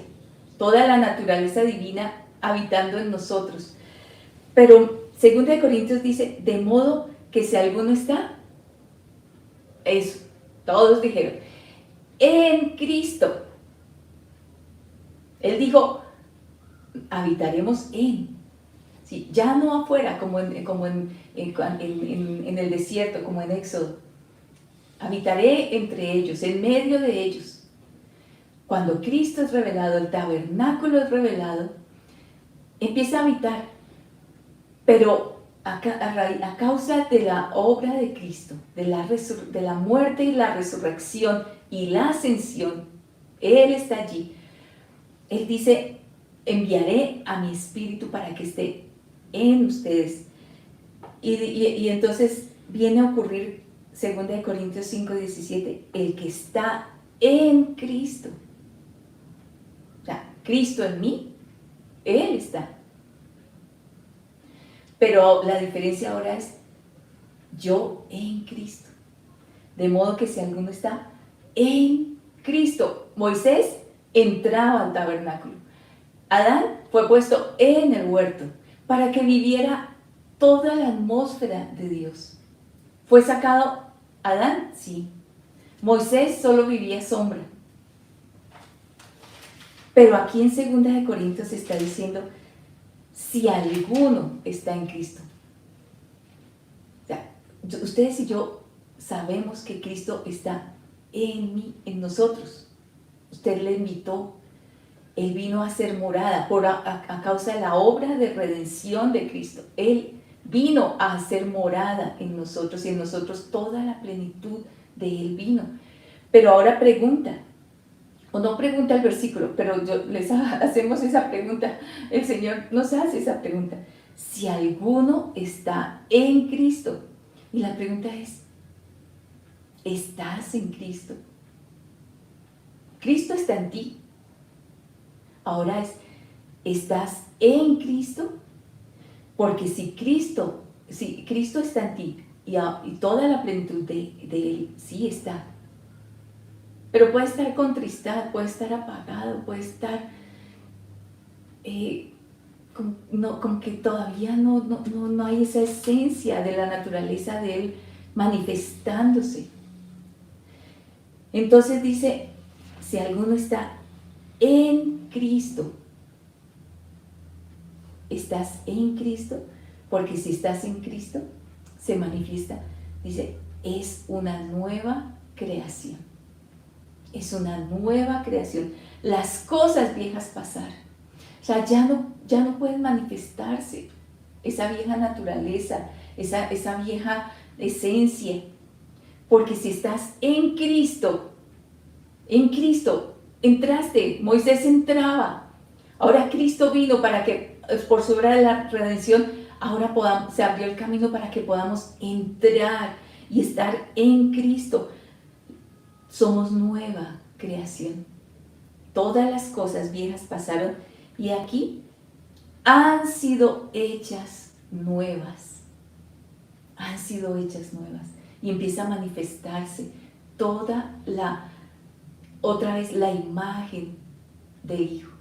toda la naturaleza divina habitando en nosotros. Pero 2 Corintios dice, de modo que si alguno está, eso, todos dijeron, en Cristo. Él dijo, habitaremos en, ¿sí? Ya no afuera, como en el desierto, como en Éxodo. Habitaré entre ellos, en medio de ellos. Cuando Cristo es revelado, el tabernáculo es revelado, empieza a habitar. Pero a causa de la obra de Cristo, de la muerte y la resurrección y la ascensión, Él está allí. Él dice, enviaré a mi espíritu para que esté en ustedes. Y entonces viene a ocurrir 2 Corintios 5:17, el que está en Cristo. O sea, Cristo en mí, Él está. Pero la diferencia ahora es yo en Cristo. De modo que si alguno está en Cristo, Moisés entraba al tabernáculo. Adán fue puesto en el huerto para que viviera toda la atmósfera de Dios. ¿Fue sacado Adán? Sí. Moisés solo vivía sombra. Pero aquí en 2 Corintios está diciendo, si alguno está en Cristo. ustedes y yo sabemos que Cristo está en mí, en nosotros. Usted le invitó, Él vino a hacer morada a causa de la obra de redención de Cristo. Él vino a hacer morada en nosotros y en nosotros toda la plenitud de Él vino. Pero ahora pregunta, o no pregunta el versículo, pero les hacemos esa pregunta, el Señor nos hace esa pregunta. Si alguno está en Cristo, y la pregunta es, ¿estás en Cristo? Cristo está en ti. Ahora ¿estás en Cristo? Porque si Cristo está en ti y toda la plenitud de Él sí está, pero puede estar contristado, puede estar apagado, puede estar como que todavía no hay esa esencia de la naturaleza de Él manifestándose. Entonces dice, si alguno está en Cristo, ¿estás en Cristo? Porque si estás en Cristo, se manifiesta, dice, es una nueva creación. Es una nueva creación. Las cosas viejas pasaron. O sea, ya no pueden manifestarse esa vieja naturaleza, esa vieja esencia. Porque si estás en Cristo, entraste, Moisés entraba. Ahora Cristo vino para que, por su obra de la redención, ahora se abrió el camino para que podamos entrar y estar en Cristo. Somos nueva creación. Todas las cosas viejas pasaron y aquí han sido hechas nuevas. Han sido hechas nuevas. Y empieza a manifestarse otra vez la imagen del Hijo.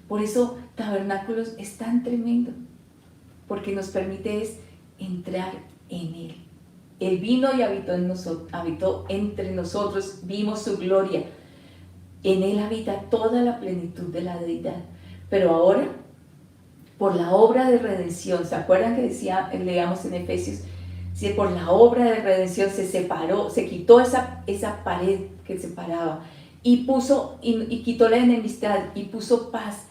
Por eso Tabernáculos es tan tremendo, porque nos permite entrar en Él. Él vino y habitó entre nosotros, vimos su gloria. En Él habita toda la plenitud de la deidad. Pero ahora, por la obra de redención, ¿se acuerdan que leíamos en Efesios? Si por la obra de redención se separó, se quitó esa pared que separaba y quitó la enemistad y puso paz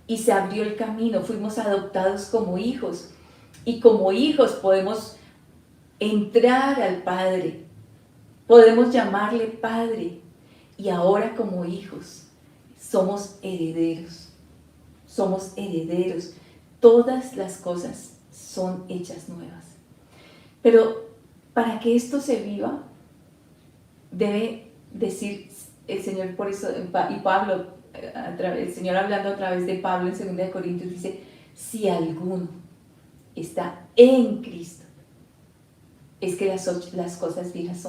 y se abrió el camino, fuimos adoptados como hijos y como hijos podemos entrar al Padre, podemos llamarle Padre y ahora como hijos somos herederos, todas las cosas son hechas nuevas. Pero para que esto se viva, debe decir el Señor, por eso, y Pablo, el Señor hablando a través de Pablo en 2 Corintios, dice, si alguno está en Cristo, es que las cosas viejas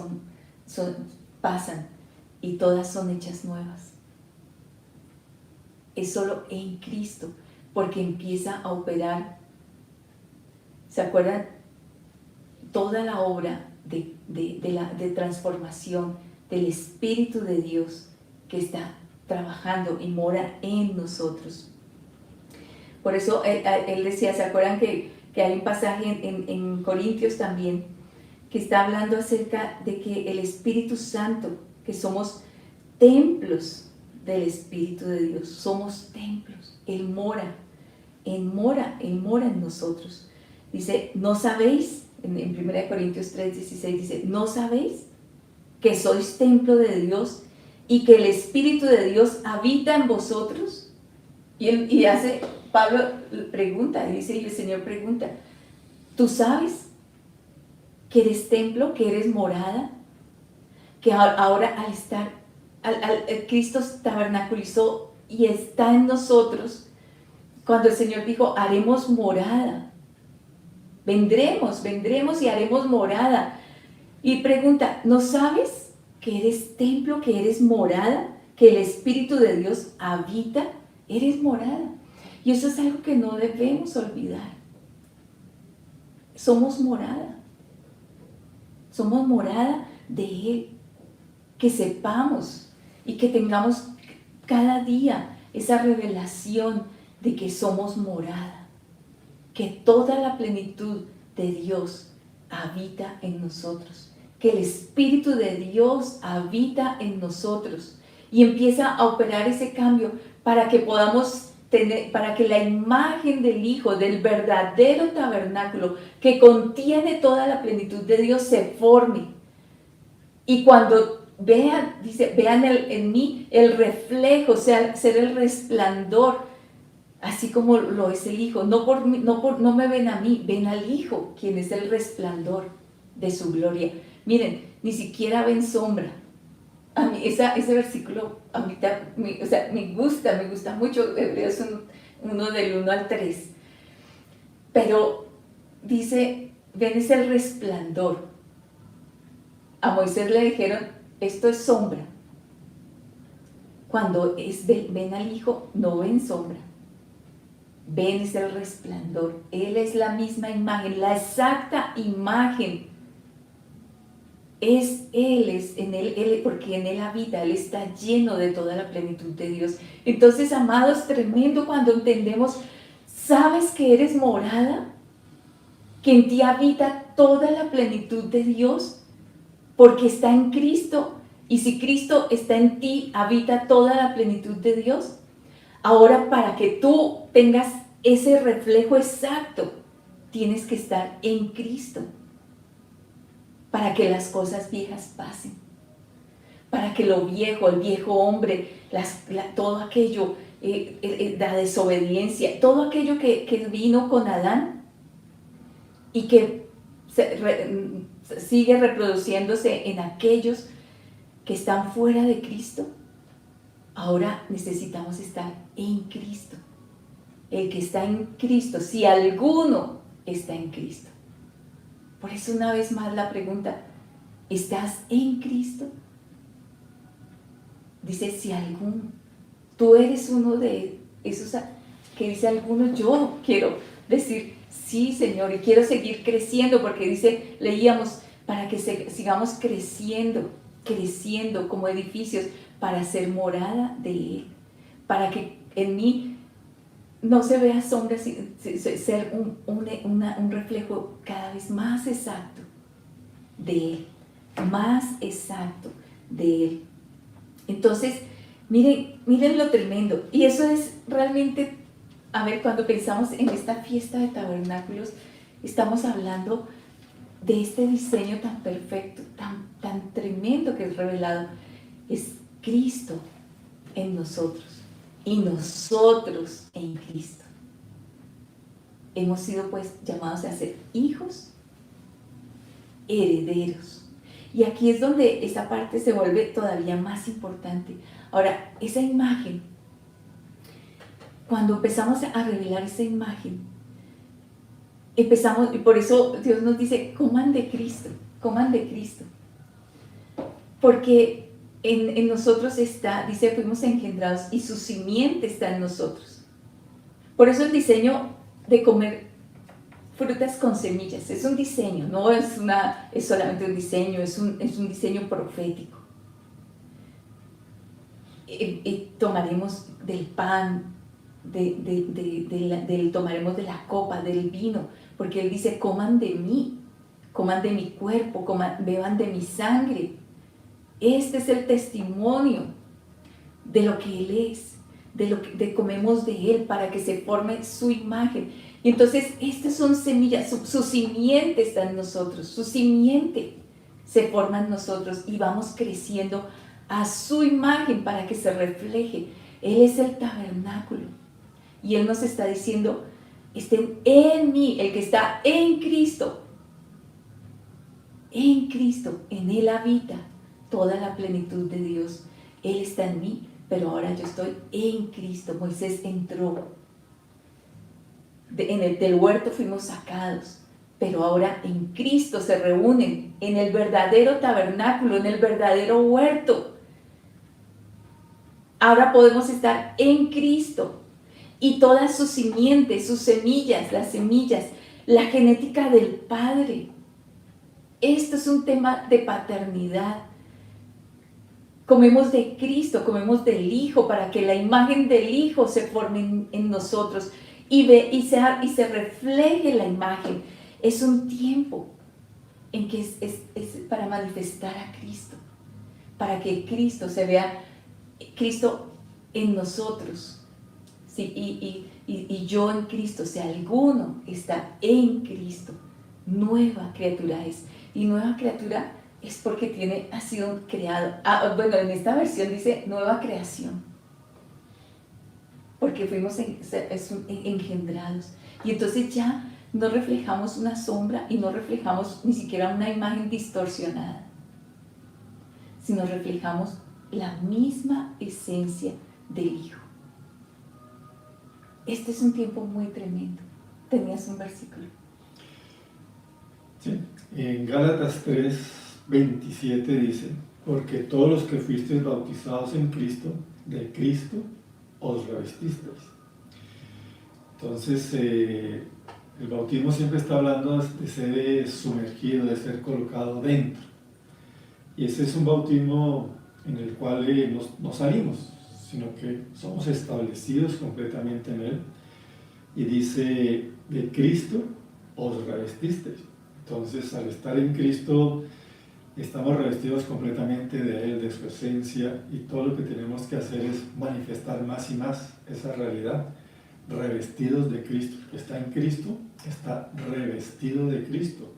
pasan y todas son hechas nuevas. Es solo en Cristo, porque empieza a operar, ¿se acuerdan? Toda la obra de transformación del Espíritu de Dios que está trabajando y mora en nosotros. Por eso él decía, ¿se acuerdan que hay un pasaje en Corintios también que está hablando acerca de que el Espíritu Santo, que somos templos del Espíritu de Dios, somos templos, Él mora en nosotros. Dice, ¿no sabéis? En 1 Corintios 3:16 dice, ¿no sabéis que sois templo de Dios y que el Espíritu de Dios habita en vosotros? Pablo pregunta, y el Señor pregunta, ¿tú sabes que eres templo, que eres morada? Que ahora Cristo tabernaculizó y está en nosotros, cuando el Señor dijo, haremos morada. Vendremos y haremos morada. Y pregunta, ¿no sabes que eres templo, que eres morada, que el Espíritu de Dios habita? Eres morada. Y eso es algo que no debemos olvidar. Somos morada de Él. Que sepamos y que tengamos cada día esa revelación de que somos morada. Que toda la plenitud de Dios habita en nosotros, que el Espíritu de Dios habita en nosotros y empieza a operar ese cambio para que podamos tener, para que la imagen del Hijo, del verdadero tabernáculo que contiene toda la plenitud de Dios se forme. Y cuando vean, dice, vean en mí el reflejo, o sea, ser el resplandor, así como lo es el Hijo. No me ven a mí, ven al Hijo, quien es el resplandor de su gloria. Miren, ni siquiera ven sombra. A mí ese versículo a mí o sea, me gusta mucho. Hebreos 1 del 1 al 3. Pero dice, ven es el resplandor. A Moisés le dijeron, esto es sombra. Cuando ven al Hijo, no ven sombra. Ven es el resplandor. Él es la misma imagen, la exacta imagen. Es en él, porque en Él habita, Él está lleno de toda la plenitud de Dios. Entonces, amados, tremendo cuando entendemos, ¿sabes que eres morada? Que en ti habita toda la plenitud de Dios, porque está en Cristo. Y si Cristo está en ti, habita toda la plenitud de Dios. Ahora, para que tú tengas ese reflejo exacto, tienes que estar en Cristo. Para que las cosas viejas pasen. Para que lo viejo, el viejo hombre, todo aquello, la desobediencia, todo aquello que vino con Adán y que sigue reproduciéndose en aquellos que están fuera de Cristo. Ahora necesitamos estar en Cristo. El que está en Cristo, si alguno está en Cristo. Por eso una vez más la pregunta, ¿estás en Cristo? Dice, si alguno, tú eres uno de esos que dice alguno, yo quiero decir, sí, Señor, y quiero seguir creciendo, porque dice, leíamos, para que sigamos creciendo como edificios, para ser morada de Él, para que en mí no se vea sombra, ser un reflejo cada vez más exacto de Él, más exacto de Él. Entonces, miren lo tremendo. Y eso es realmente, a ver, cuando pensamos en esta fiesta de tabernáculos, estamos hablando de este diseño tan perfecto, tan tremendo que es revelado. Es Cristo en nosotros. Y nosotros en Cristo. Hemos sido pues llamados a ser hijos, herederos. Y aquí es donde esa parte se vuelve todavía más importante. Ahora, esa imagen, cuando empezamos a revelar esa imagen, y por eso Dios nos dice, coman de Cristo, porque en nosotros está, dice, fuimos engendrados y su simiente está en nosotros. Por eso el diseño de comer frutas con semillas es un diseño, no es solamente un diseño, es un diseño profético. Y tomaremos del pan, tomaremos de la copa, del vino, porque Él dice, coman de mí, coman de mi cuerpo, beban de mi sangre. Este es el testimonio de lo que Él es, de comemos de Él para que se forme su imagen. Y entonces estas son semillas, su simiente está en nosotros, su simiente se forma en nosotros y vamos creciendo a su imagen para que se refleje. Él es el tabernáculo y Él nos está diciendo, estén en mí, el que está en Cristo, en Él habita toda la plenitud de Dios. Él está en mí, pero ahora yo estoy en Cristo. Moisés entró. Del huerto fuimos sacados, pero ahora en Cristo se reúnen, en el verdadero tabernáculo, en el verdadero huerto. Ahora podemos estar en Cristo y todas sus simientes, sus semillas, las semillas, la genética del Padre. Esto es un tema de paternidad. Comemos de Cristo, comemos del Hijo, para que la imagen del Hijo se forme en nosotros y se refleje la imagen. Es un tiempo en que es para manifestar a Cristo, para que Cristo se vea, Cristo en nosotros, ¿sí? Y yo en Cristo, si alguno está en Cristo, nueva criatura es. Y nueva criatura es porque ha sido creado. Bueno, en esta versión dice nueva creación, porque fuimos engendrados. Y entonces ya no reflejamos una sombra y no reflejamos ni siquiera una imagen distorsionada, sino reflejamos la misma esencia del Hijo. Este es un tiempo muy tremendo. Tenías un versículo. Sí, en Gálatas 3:27 dice: porque todos los que fuisteis bautizados en Cristo, de Cristo os revestisteis. Entonces, el bautismo siempre está hablando de ser sumergido, de ser colocado dentro. Y ese es un bautismo en el cual no salimos, sino que somos establecidos completamente en Él. Y dice, de Cristo os revestisteis. Entonces, al estar en Cristo, estamos revestidos completamente de Él, de su esencia, y todo lo que tenemos que hacer es manifestar más y más esa realidad, revestidos de Cristo. El que está en Cristo está revestido de Cristo.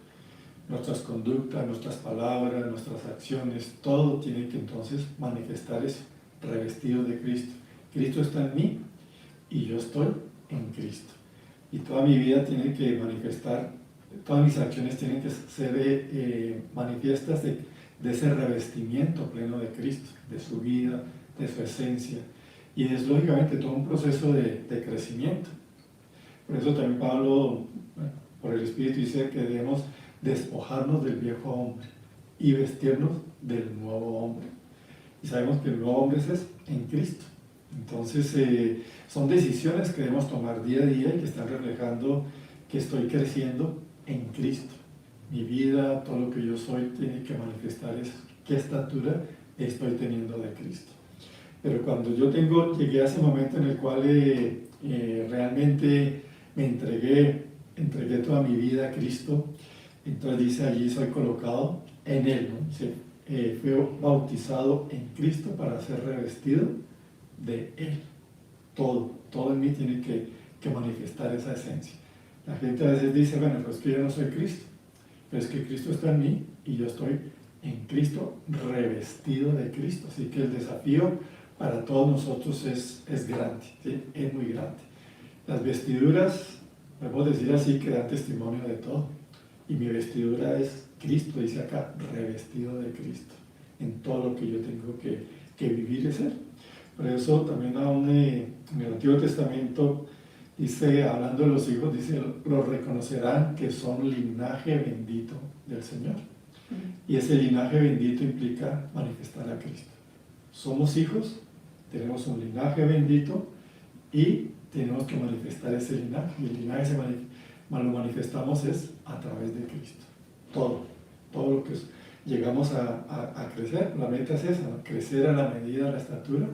Nuestras conductas, nuestras palabras, nuestras acciones, todo tiene que entonces manifestar eso, revestido de Cristo. Cristo está en mí y yo estoy en Cristo. Y toda mi vida tiene que manifestar, todas mis acciones tienen que ser manifiestas de ese revestimiento pleno de Cristo, de su vida, de su esencia. Y es lógicamente todo un proceso de crecimiento. Por eso también Pablo, por el Espíritu, dice que debemos despojarnos del viejo hombre y vestirnos del nuevo hombre. Y sabemos que el nuevo hombre es en Cristo. Entonces, son decisiones que debemos tomar día a día y que están reflejando que estoy creciendo en Cristo. Mi vida, todo lo que yo soy, tiene que manifestar eso. ¿Qué estatura estoy teniendo de Cristo? Pero cuando yo llegué a ese momento en el cual realmente me entregué toda mi vida a Cristo, entonces dice allí, soy colocado en Él, ¿no? Dice, fui bautizado en Cristo para ser revestido de Él. Todo en mí tiene que manifestar esa esencia. La gente a veces dice, bueno, pues que yo no soy Cristo, pero es que Cristo está en mí y yo estoy en Cristo, revestido de Cristo. Así que el desafío para todos nosotros es grande, ¿sí? Es muy grande. Las vestiduras, podemos decir así, que dan testimonio de todo. Y mi vestidura es Cristo, dice acá, revestido de Cristo. En todo lo que yo tengo que vivir es Él. Por eso también aún en el Antiguo Testamento dice, hablando de los hijos, dice, los reconocerán que son linaje bendito del Señor. Y ese linaje bendito implica manifestar a Cristo. Somos hijos, tenemos un linaje bendito y tenemos que manifestar ese linaje. Y el linaje lo manifestamos es a través de Cristo. Todo lo que llegamos a crecer, la meta es esa, ¿no? Crecer a la medida, a la estatura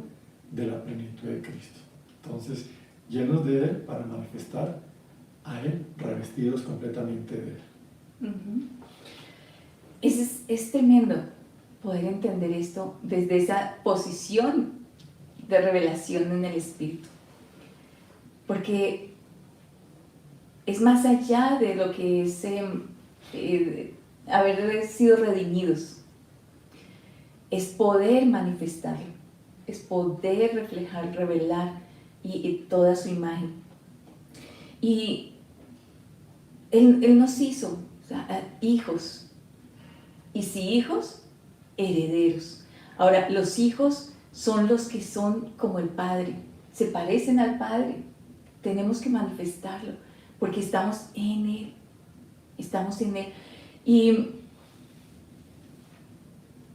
de la plenitud de Cristo. Entonces, llenos de Él para manifestar a Él, revestidos completamente de Él. Uh-huh. Es tremendo poder entender esto desde esa posición de revelación en el Espíritu, porque es más allá de lo que es haber sido redimidos, es poder manifestarlo, es poder reflejar, revelar y toda su imagen. Y Él nos hizo, o sea, hijos, y si hijos, herederos. Ahora, los hijos son los que son como el Padre, se parecen al Padre, tenemos que manifestarlo, porque estamos en Él, y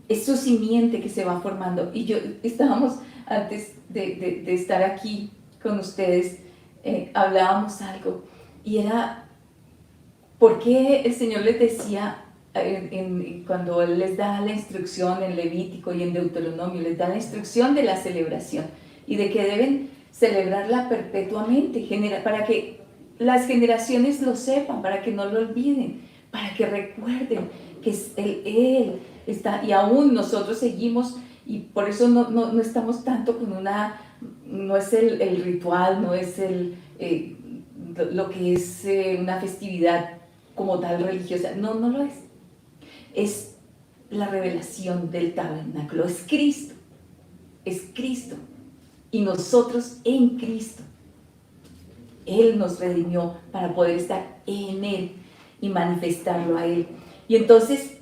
es su simiente que se va formando. Y estábamos, antes de estar aquí con ustedes, hablábamos algo, y era, ¿por qué el Señor les decía, cuando Él les da la instrucción en Levítico y en Deuteronomio, les da la instrucción de la celebración, y de que deben celebrarla perpetuamente, para que las generaciones lo sepan, para que no lo olviden, para que recuerden que es Él está, y aún nosotros seguimos, y por eso no estamos tanto con no es el ritual, no es lo que es una festividad como tal religiosa, no lo es. Es la revelación del tabernáculo, es Cristo, y nosotros en Cristo. Él nos redimió para poder estar en Él y manifestarlo a Él. Y entonces,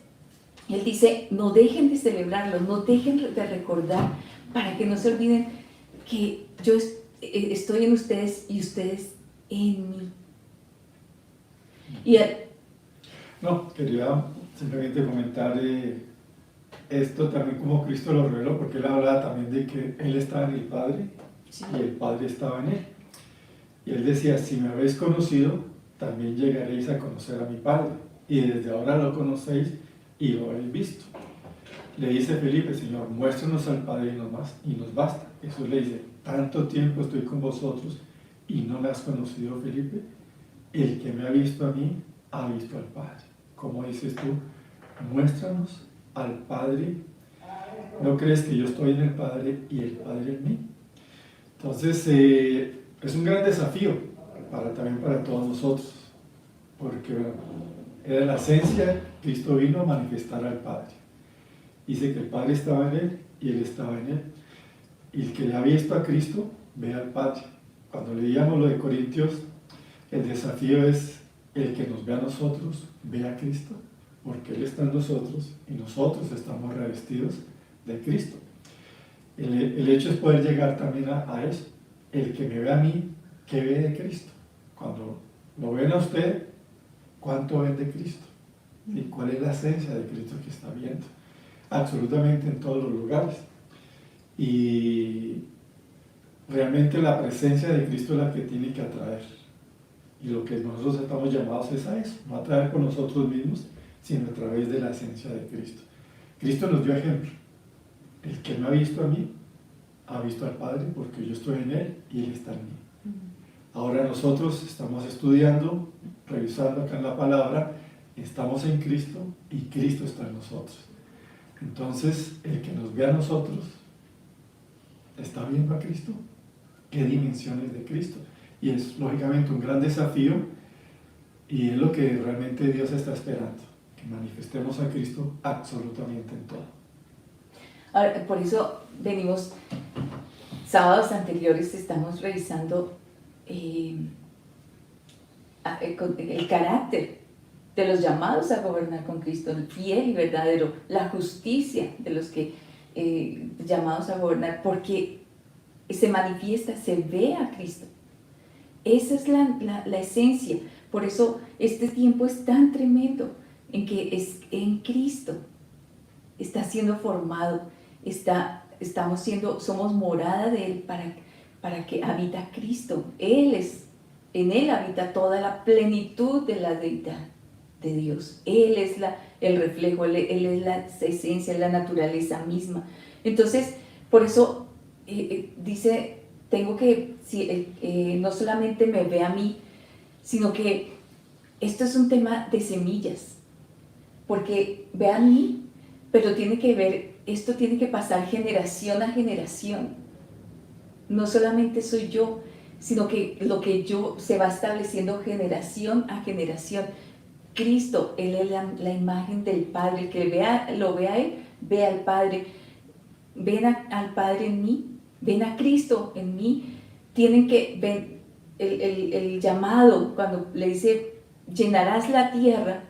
Él dice, no dejen de celebrarlo, no dejen de recordar, para que no se olviden que yo estoy en ustedes y ustedes en mí. Y No, quería simplemente comentar esto también como Cristo lo reveló, porque Él hablaba también de que Él estaba en el Padre, sí, y el Padre estaba en Él. Y Él decía, si me habéis conocido, también llegaréis a conocer a mi Padre, y desde ahora lo conocéis y lo habéis visto. Le dice Felipe, Señor, muéstranos al Padre y nos basta. Jesús le dice, tanto tiempo estoy con vosotros y no me has conocido, Felipe. El que me ha visto a mí, ha visto al Padre. Como dices tú, muéstranos al Padre. ¿No crees que yo estoy en el Padre y el Padre en mí? Entonces, es un gran desafío también para todos nosotros, porque bueno, era la esencia, Cristo vino a manifestar al Padre. Dice que el Padre estaba en Él y Él estaba en Él. Y el que le ha visto a Cristo, ve al Padre. Cuando leíamos lo de Corintios, el desafío es el que nos ve a nosotros, ve a Cristo, porque Él está en nosotros y nosotros estamos revestidos de Cristo. El hecho es poder llegar también a eso. El que me ve a mí, ¿qué ve de Cristo? Cuando lo ven a usted, ¿cuánto ven de Cristo? ¿Y cuál es la esencia de Cristo que está viendo? Absolutamente en todos los lugares. Y realmente la presencia de Cristo es la que tiene que atraer. Y lo que nosotros estamos llamados es a eso, no a atraer con nosotros mismos, sino a través de la esencia de Cristo. Cristo nos dio ejemplo. El que me ha visto a mí, ha visto al Padre, porque yo estoy en Él y Él está en mí. Ahora nosotros estamos estudiando, revisando acá en la palabra, estamos en Cristo y Cristo está en nosotros. Entonces, el que nos ve a nosotros, ¿está viendo a Cristo? ¿Qué dimensiones de Cristo? Y es lógicamente un gran desafío y es lo que realmente Dios está esperando, que manifestemos a Cristo absolutamente en todo. Ahora, por eso venimos, sábados anteriores estamos revisando el carácter de los llamados a gobernar con Cristo, el fiel y verdadero, la justicia de los que llamados a gobernar, porque se manifiesta, se ve a Cristo. Esa es la esencia. Por eso este tiempo es tan tremendo, en que es en Cristo está siendo formado, somos morada de Él para que habita Cristo. En Él habita toda la plenitud de la deidad de Dios. Él es el reflejo, Él es la esencia, la naturaleza misma. Entonces, por eso dice, no solamente me ve a mí, sino que esto es un tema de semillas, porque ve a mí, pero esto tiene que pasar generación a generación. No solamente soy yo, sino que lo que yo se va estableciendo generación a generación. Cristo, Él es la imagen del Padre. El que lo vea a Él, ve al Padre. Ven al Padre en mí, ven a Cristo en mí. Tienen que ver el llamado, cuando le dice, llenarás la tierra,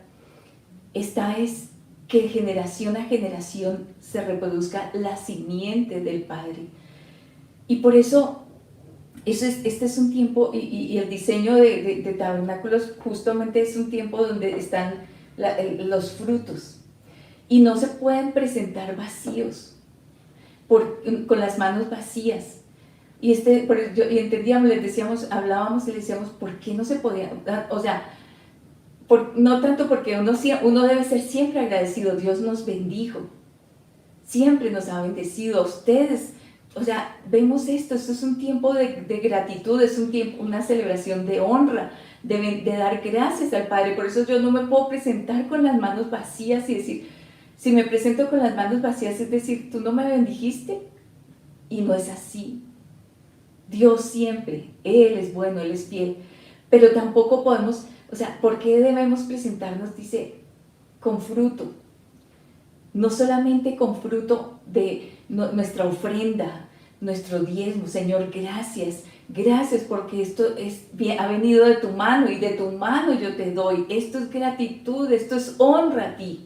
esta es que generación a generación se reproduzca la simiente del Padre. Y por eso, este es un tiempo, y el diseño de tabernáculos justamente es un tiempo donde están los frutos. Y no se pueden presentar vacíos, con las manos vacías. Y entendíamos, hablábamos y le decíamos, ¿por qué no se podía? O sea, no tanto porque uno debe ser siempre agradecido. Dios nos bendijo, siempre nos ha bendecido a ustedes. O sea, vemos esto es un tiempo de gratitud, es un tiempo, una celebración de honra de dar gracias al Padre. Por eso yo no me puedo presentar con las manos vacías y decir, si me presento con las manos vacías, es decir, tú no me bendijiste, y no es así. Dios siempre, Él es bueno, Él es fiel, pero tampoco podemos, o sea, ¿por qué debemos presentarnos? Dice, con fruto, no solamente con fruto de nuestra ofrenda, nuestro diezmo. Señor, gracias, gracias porque esto ha venido de tu mano y de tu mano yo te doy. Esto es gratitud, esto es honra a ti.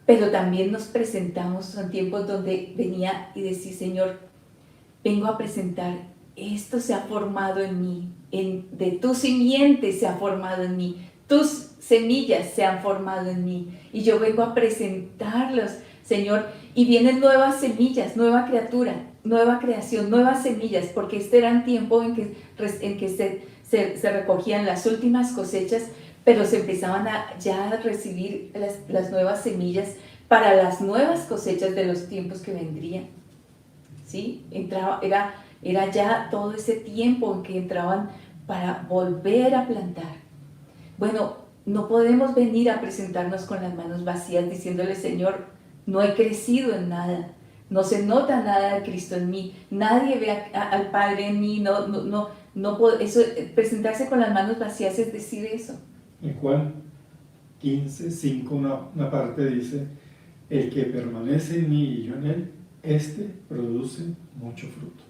Pero también nos presentamos en tiempos donde venía y decía, Señor, vengo a presentar, esto se ha formado en mí, de tu simiente se ha formado en mí, tus semillas se han formado en mí, y yo vengo a presentarlos, Señor, y vienen nuevas semillas, nueva criatura, nueva creación, nuevas semillas, porque este era un tiempo en que se recogían las últimas cosechas, pero se empezaban ya a recibir las nuevas semillas para las nuevas cosechas de los tiempos que vendrían. ¿Sí? Era ya todo ese tiempo en que entraban para volver a plantar. Bueno, no podemos venir a presentarnos con las manos vacías diciéndole, Señor, no he crecido en nada, no se nota nada de Cristo en mí, nadie ve al Padre en mí, no puedo, eso, presentarse con las manos vacías es decir eso. En Juan 15:5 una parte dice, el que permanece en mí y yo en él, este produce mucho fruto.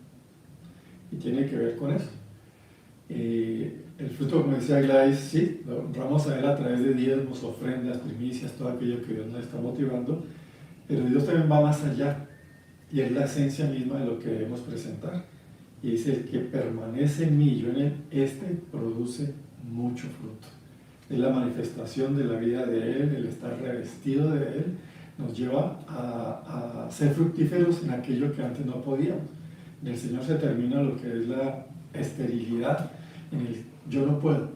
Y tiene que ver con eso. El fruto, como decía Gladys, sí, lo honramos a él a través de diezmos, ofrendas, primicias, todo aquello que Dios nos está motivando, pero Dios también va más allá, y es la esencia misma de lo que debemos presentar. Y dice, el que permanece en mí y yo en él, este produce mucho fruto. Es la manifestación de la vida de él, el estar revestido de él, nos lleva a ser fructíferos en aquello que antes no podíamos. En el Señor se termina lo que es la esterilidad, en el yo no puedo.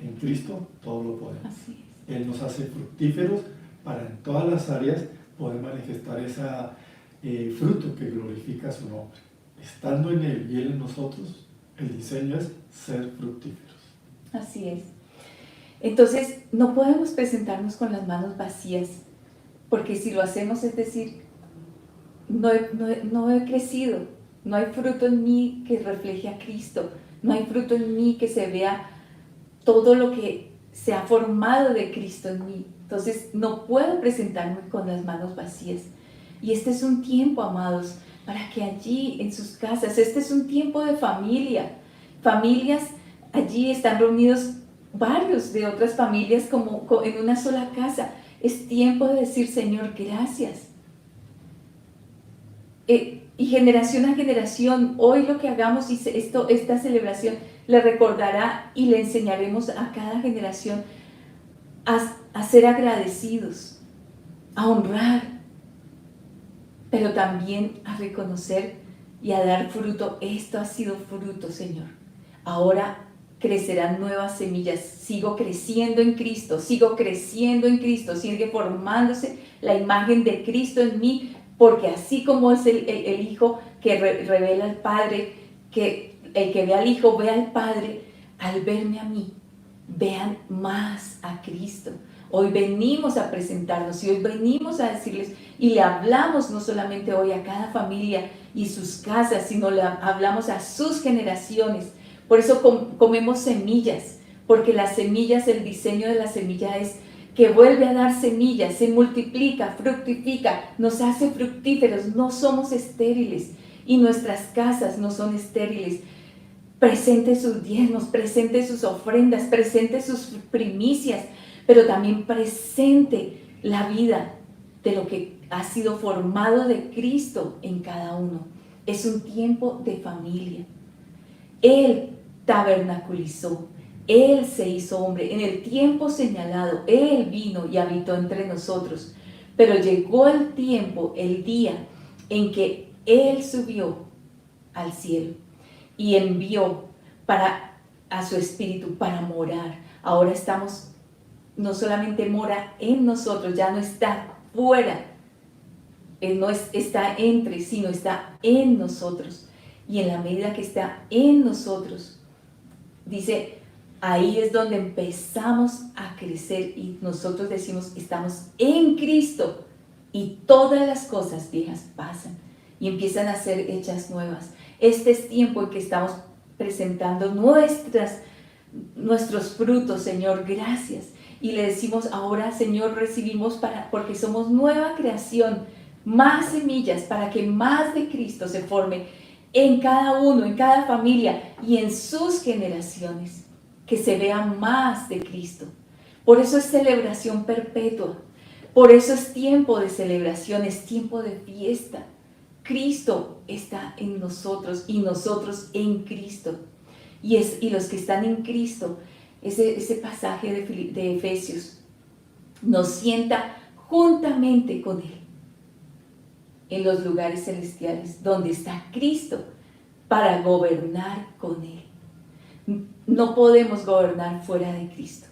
En Cristo todo lo podemos. Así es. Él nos hace fructíferos para en todas las áreas poder manifestar ese fruto que glorifica su nombre. Estando en Él y Él en nosotros, el diseño es ser fructíferos. Así es. Entonces, no podemos presentarnos con las manos vacías, porque si lo hacemos, es decir, no he crecido, no hay fruto en mí que refleje a Cristo, no hay fruto en mí que se vea todo lo que se ha formado de Cristo en mí. Entonces, no puedo presentarme con las manos vacías. Y este es un tiempo, amados, para que allí en sus casas, este es un tiempo de familia. Familias, allí están reunidos varios de otras familias como en una sola casa. Es tiempo de decir, Señor, gracias. Y generación a generación, hoy lo que hagamos y esta celebración le recordará y le enseñaremos a cada generación a ser agradecidos, a honrar, pero también a reconocer y a dar fruto. Esto ha sido fruto, Señor. Ahora crecerán nuevas semillas. Sigo creciendo en Cristo, sigue formándose la imagen de Cristo en mí, porque así como es el Hijo que revela al Padre, que el que ve al Hijo ve al Padre, al verme a mí, vean más a Cristo. Hoy venimos a presentarnos y hoy venimos a decirles, y le hablamos no solamente hoy a cada familia y sus casas, sino le hablamos a sus generaciones. Por eso comemos semillas, porque las semillas, el diseño de la semilla es que vuelve a dar semillas, se multiplica, fructifica, nos hace fructíferos, no somos estériles y nuestras casas no son estériles. Presente sus diezmos, presente sus ofrendas, presente sus primicias, pero también presente la vida de lo que ha sido formado de Cristo en cada uno. Es un tiempo de familia. Él tabernaculizó, Él se hizo hombre. En el tiempo señalado, Él vino y habitó entre nosotros. Pero llegó el tiempo, el día en que Él subió al cielo y envió a su Espíritu para morar. Ahora no solamente mora en nosotros, ya no está fuera, no está entre, sino está en nosotros. Y en la medida que está en nosotros, dice, ahí es donde empezamos a crecer y nosotros decimos, estamos en Cristo y todas las cosas viejas pasan y empiezan a ser hechas nuevas. Este es tiempo en que estamos presentando nuestros frutos, Señor, gracias. Y le decimos ahora, Señor, recibimos porque somos nueva creación, más semillas para que más de Cristo se forme en cada uno, en cada familia y en sus generaciones, que se vea más de Cristo. Por eso es celebración perpetua, por eso es tiempo de celebración, es tiempo de fiesta. Cristo está en nosotros y nosotros en Cristo. Y los que están en Cristo, ese pasaje de Efesios nos sienta juntamente con Él en los lugares celestiales, donde está Cristo, para gobernar con Él. No podemos gobernar fuera de Cristo.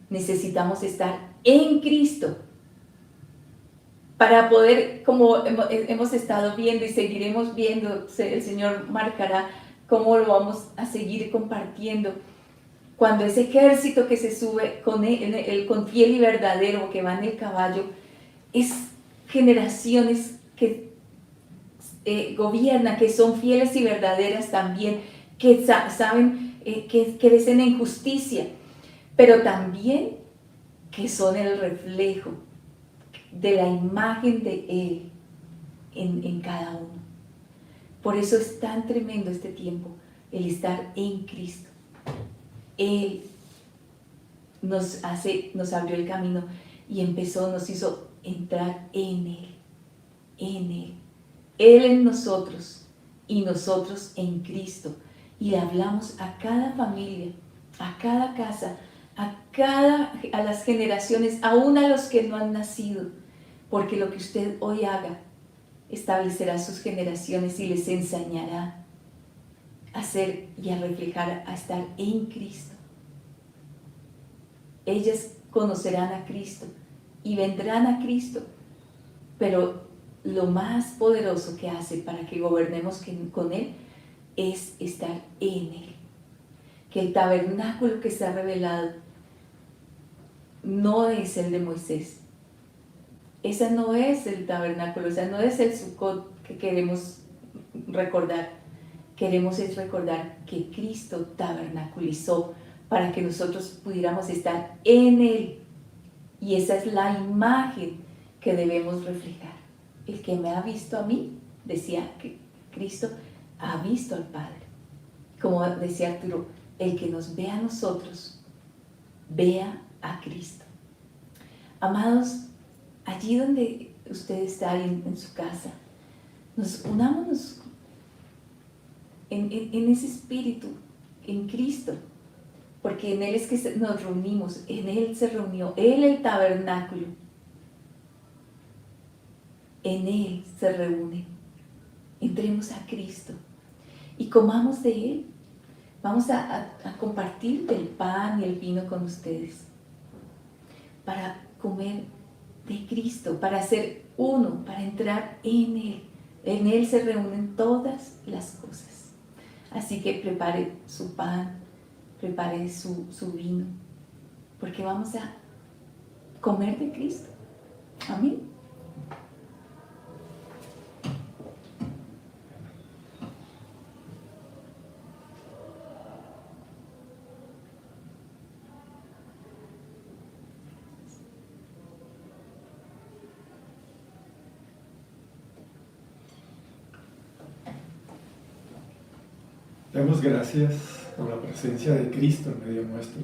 Necesitamos estar en Cristo para poder, como hemos estado viendo y seguiremos viendo, el Señor marcará cómo lo vamos a seguir compartiendo. Cuando ese ejército que se sube con fiel y verdadero que va en el caballo, es generaciones que gobiernan, que son fieles y verdaderas también, que saben que crecen en justicia, pero también que son el reflejo de la imagen de Él en cada uno. Por eso es tan tremendo este tiempo, el estar en Cristo. Él nos abrió el camino y nos hizo entrar en Él en nosotros y nosotros en Cristo. Y le hablamos a cada familia, a cada casa, a las generaciones, aún a los que no han nacido, porque lo que usted hoy haga establecerá sus generaciones y les enseñará a ser y a reflejar, a estar en Cristo. Ellas conocerán a Cristo y vendrán a Cristo, pero lo más poderoso que hace para que gobernemos con Él es estar en Él. Que el tabernáculo que se ha revelado no es el de Moisés. Ese no es el tabernáculo, ese no es el Sucot que queremos recordar. Queremos recordar que Cristo tabernaculizó para que nosotros pudiéramos estar en Él. Y esa es la imagen que debemos reflejar. El que me ha visto a mí, decía que Cristo ha visto al Padre. Como decía Arturo, el que nos ve a nosotros, vea a Cristo. Amados, allí donde usted está en su casa, unámonos en ese espíritu, en Cristo, porque en Él es que nos reunimos, en Él se reunió, Él el tabernáculo, en Él se reúne. Entremos a Cristo y comamos de Él. Vamos a compartir del pan y el vino con ustedes, para comer de Cristo, para ser uno, para entrar en Él. En Él se reúnen todas las cosas. Así que prepare su pan, prepare su vino, porque vamos a comer de Cristo. Amén. Demos gracias por la presencia de Cristo en medio nuestro,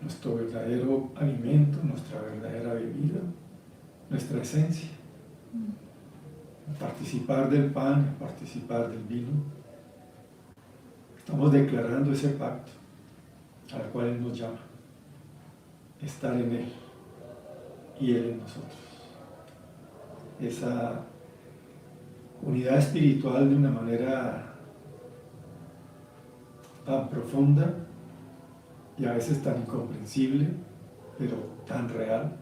nuestro verdadero alimento, nuestra verdadera bebida, nuestra esencia. Participar del pan, participar del vino. Estamos declarando ese pacto al cual Él nos llama. Estar en Él y Él en nosotros. Esa unidad espiritual de una manera tan profunda y a veces tan incomprensible, pero tan real.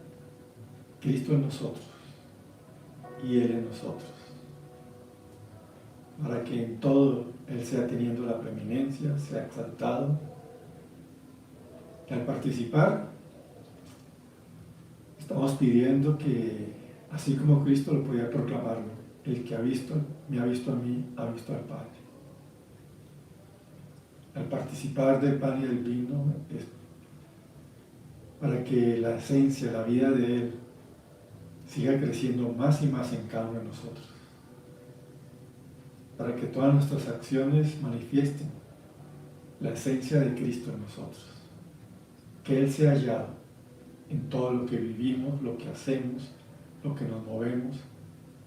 Cristo en nosotros y Él en nosotros, para que en todo Él sea teniendo la preeminencia, sea exaltado Y al participar, estamos pidiendo que, así como Cristo lo podía proclamar, el que me ha visto a mí, ha visto al Padre. Al participar del pan y del vino, es para que la esencia, la vida de Él, siga creciendo más y más en cada uno de nosotros. Para que todas nuestras acciones manifiesten la esencia de Cristo en nosotros. Que Él sea hallado en todo lo que vivimos, lo que hacemos, lo que nos movemos.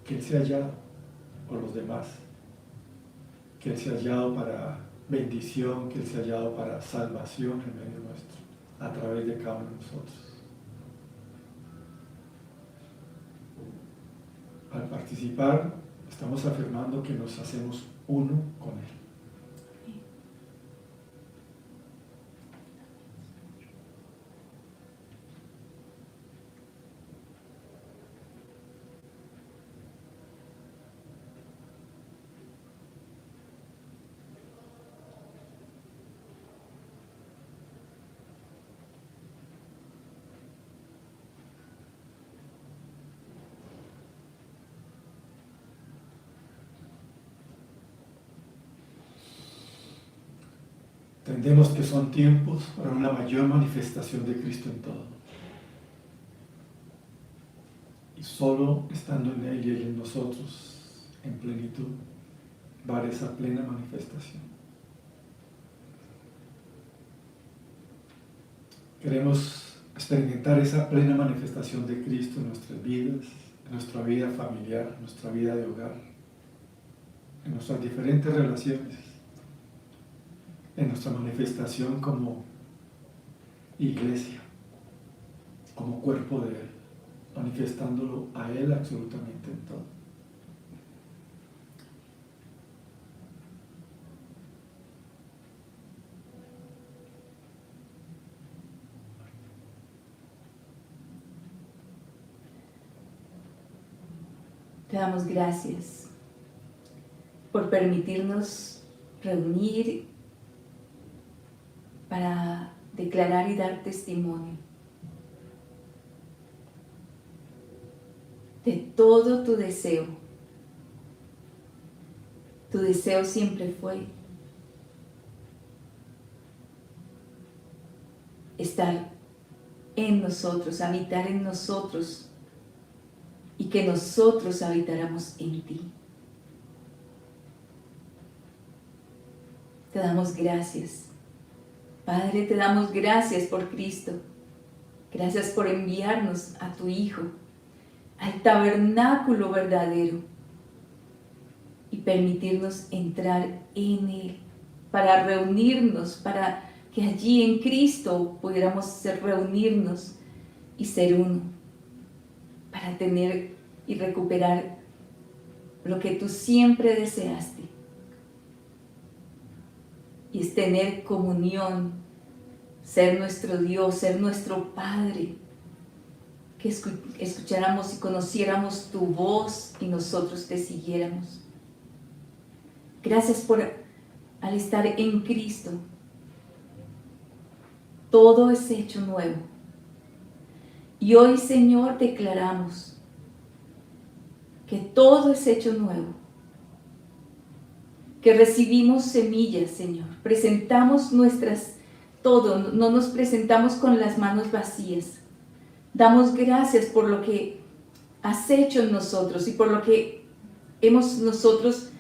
Que Él sea hallado por los demás. Que Él sea hallado para bendición, que Él sea hallado para salvación en medio nuestro, a través de cada uno de nosotros. Al participar, estamos afirmando que nos hacemos uno con Él. Entendemos que son tiempos para una mayor manifestación de Cristo en todo. Y solo estando en Él y Él en nosotros, en plenitud, va a haber esa plena manifestación. Queremos experimentar esa plena manifestación de Cristo en nuestras vidas, en nuestra vida familiar, en nuestra vida de hogar, en nuestras diferentes relaciones, en nuestra manifestación como iglesia, como cuerpo de Él, manifestándolo a Él absolutamente en todo. Te damos gracias por permitirnos reunir para declarar y dar testimonio de todo tu deseo. Tu deseo siempre fue estar en nosotros, habitar en nosotros y que nosotros habitáramos en ti. Te damos gracias. Padre, te damos gracias por Cristo. Gracias por enviarnos a tu Hijo, al tabernáculo verdadero y permitirnos entrar en Él para reunirnos, para que allí en Cristo pudiéramos reunirnos y ser uno, para tener y recuperar lo que tú siempre deseaste. Y es tener comunión, ser nuestro Dios, ser nuestro Padre, que escucháramos y conociéramos tu voz y nosotros te siguiéramos. Gracias por, al estar en Cristo, todo es hecho nuevo. Y hoy, Señor, declaramos que todo es hecho nuevo, que recibimos semillas, Señor. Presentamos todo, no nos presentamos con las manos vacías. Damos gracias por lo que has hecho en nosotros y por lo que hemos nosotros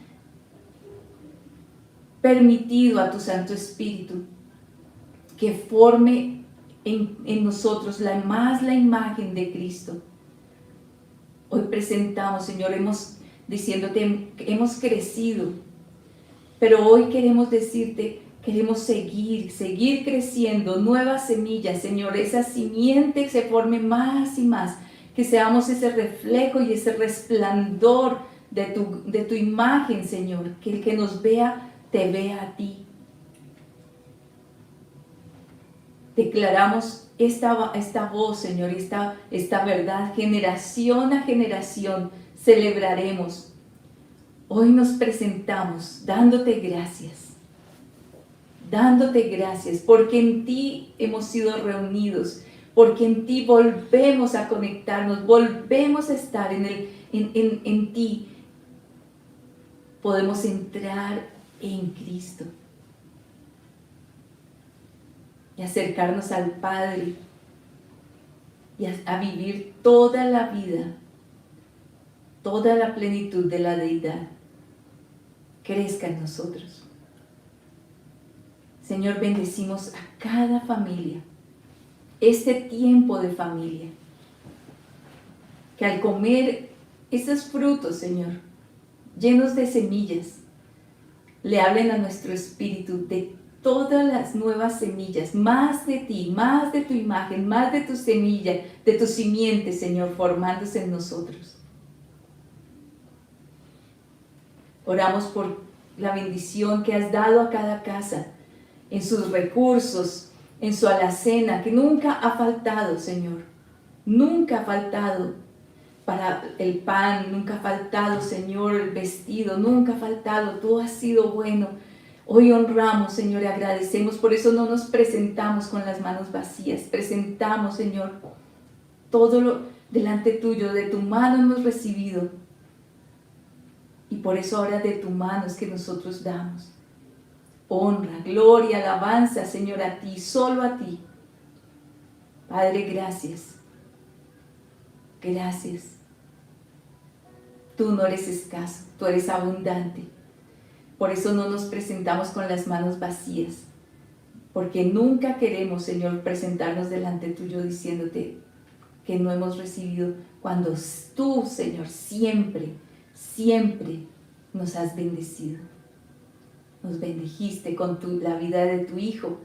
permitido a tu Santo Espíritu que forme en nosotros la imagen de Cristo. Hoy presentamos, Señor, diciéndote que hemos crecido, pero hoy queremos decirte, queremos seguir creciendo, nuevas semillas, Señor, esa simiente que se forme más y más, que seamos ese reflejo y ese resplandor de tu imagen, Señor, que el que nos vea, te vea a ti. Declaramos esta voz, Señor, esta verdad, generación a generación, celebraremos. Hoy nos presentamos dándote gracias. dándote gracias, porque en ti hemos sido reunidos, porque en ti volvemos a conectarnos, volvemos a estar en ti. Podemos entrar en Cristo y acercarnos al Padre y a vivir toda la vida, toda la plenitud de la deidad crezca en nosotros. Señor, bendecimos a cada familia, este tiempo de familia, que al comer esos frutos, Señor, llenos de semillas, le hablen a nuestro espíritu de todas las nuevas semillas, más de ti, más de tu imagen, más de tu semilla, de tu simiente, Señor, formándose en nosotros. Oramos por la bendición que has dado a cada casa, en sus recursos, en su alacena, que nunca ha faltado, Señor. Nunca ha faltado para el pan, nunca ha faltado, Señor, el vestido, nunca ha faltado. Tú has sido bueno. Hoy honramos, Señor, y agradecemos. Por eso no nos presentamos con las manos vacías. Presentamos, Señor, todo lo delante tuyo. De tu mano hemos recibido. Y por eso ahora de tu mano es que nosotros damos honra, gloria, alabanza, Señor, a ti, solo a ti. Padre, gracias. Gracias. Tú no eres escaso, tú eres abundante. Por eso no nos presentamos con las manos vacías, porque nunca queremos, Señor, presentarnos delante tuyo diciéndote que no hemos recibido, cuando tú, Señor, siempre, siempre nos has bendecido. Nos bendijiste con la vida de tu Hijo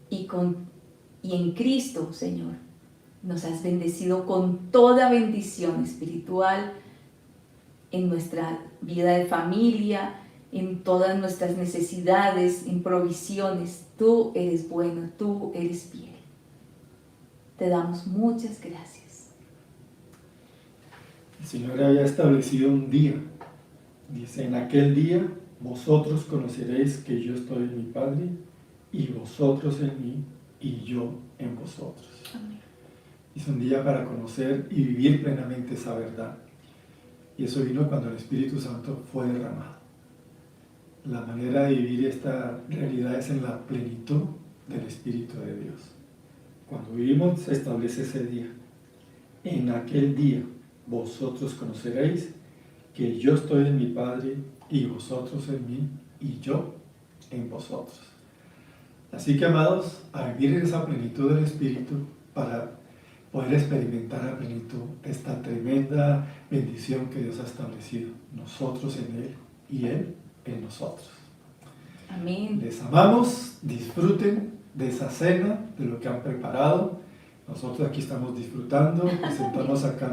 y en Cristo, Señor, nos has bendecido con toda bendición espiritual en nuestra vida de familia, en todas nuestras necesidades, en provisiones. Tú eres bueno, tú eres fiel. Te damos muchas gracias. El Señor había establecido un día. Dice, en aquel día vosotros conoceréis que yo estoy en mi Padre, y vosotros en mí, y yo en vosotros. Amén. Es un día para conocer y vivir plenamente esa verdad. Y eso vino cuando el Espíritu Santo fue derramado. La manera de vivir esta realidad es en la plenitud del Espíritu de Dios. Cuando vivimos se establece ese día. En aquel día vosotros conoceréis que yo estoy en mi Padre, y vosotros en mí, y yo en vosotros. Así que, amados, a vivir en esa plenitud del Espíritu para poder experimentar a plenitud esta tremenda bendición que Dios ha establecido. Nosotros en Él y Él en nosotros. Amén. Les amamos, disfruten de esa cena, de lo que han preparado. Nosotros aquí estamos disfrutando, presentamos acá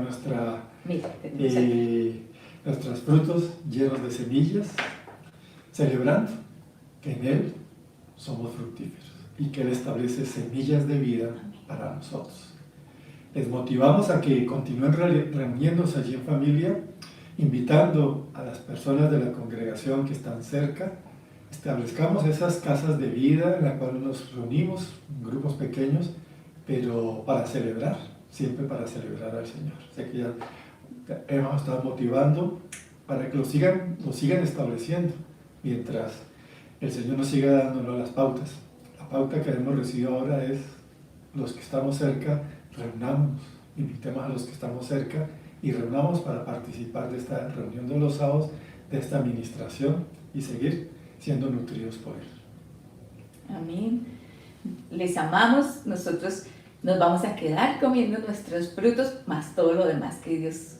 nuestros frutos llenos de semillas, celebrando que en Él somos fructíferos y que Él establece semillas de vida para nosotros. Les motivamos a que continúen reuniéndose allí en familia, invitando a las personas de la congregación que están cerca. Establezcamos esas casas de vida en las cuales nos reunimos en grupos pequeños, pero para celebrar, siempre para celebrar al Señor. Sé que ya hemos estado motivando para que lo sigan estableciendo, mientras el Señor nos siga dándonos las pautas. La pauta que hemos recibido ahora es: los que estamos cerca, reunamos, invitemos a los que estamos cerca y reunamos para participar de esta reunión de los sábados, de esta administración, y seguir siendo nutridos por Él. Amén. Les amamos. Nosotros nos vamos a quedar comiendo nuestros frutos, más todo lo demás que Dios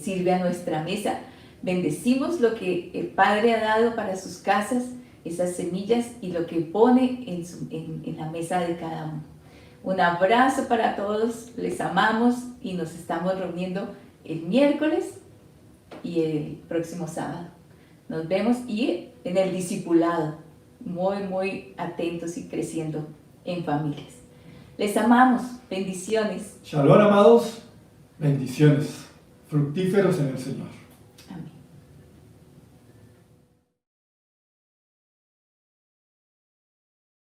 sirve a nuestra mesa. Bendecimos lo que el Padre ha dado para sus casas, esas semillas, y lo que pone en la mesa de cada uno. Un abrazo para todos, les amamos y nos estamos reuniendo el miércoles y el próximo sábado. Nos vemos y en el discipulado, muy atentos y creciendo en familias. Les amamos, bendiciones. Shalom, amados, bendiciones, fructíferos en el Señor.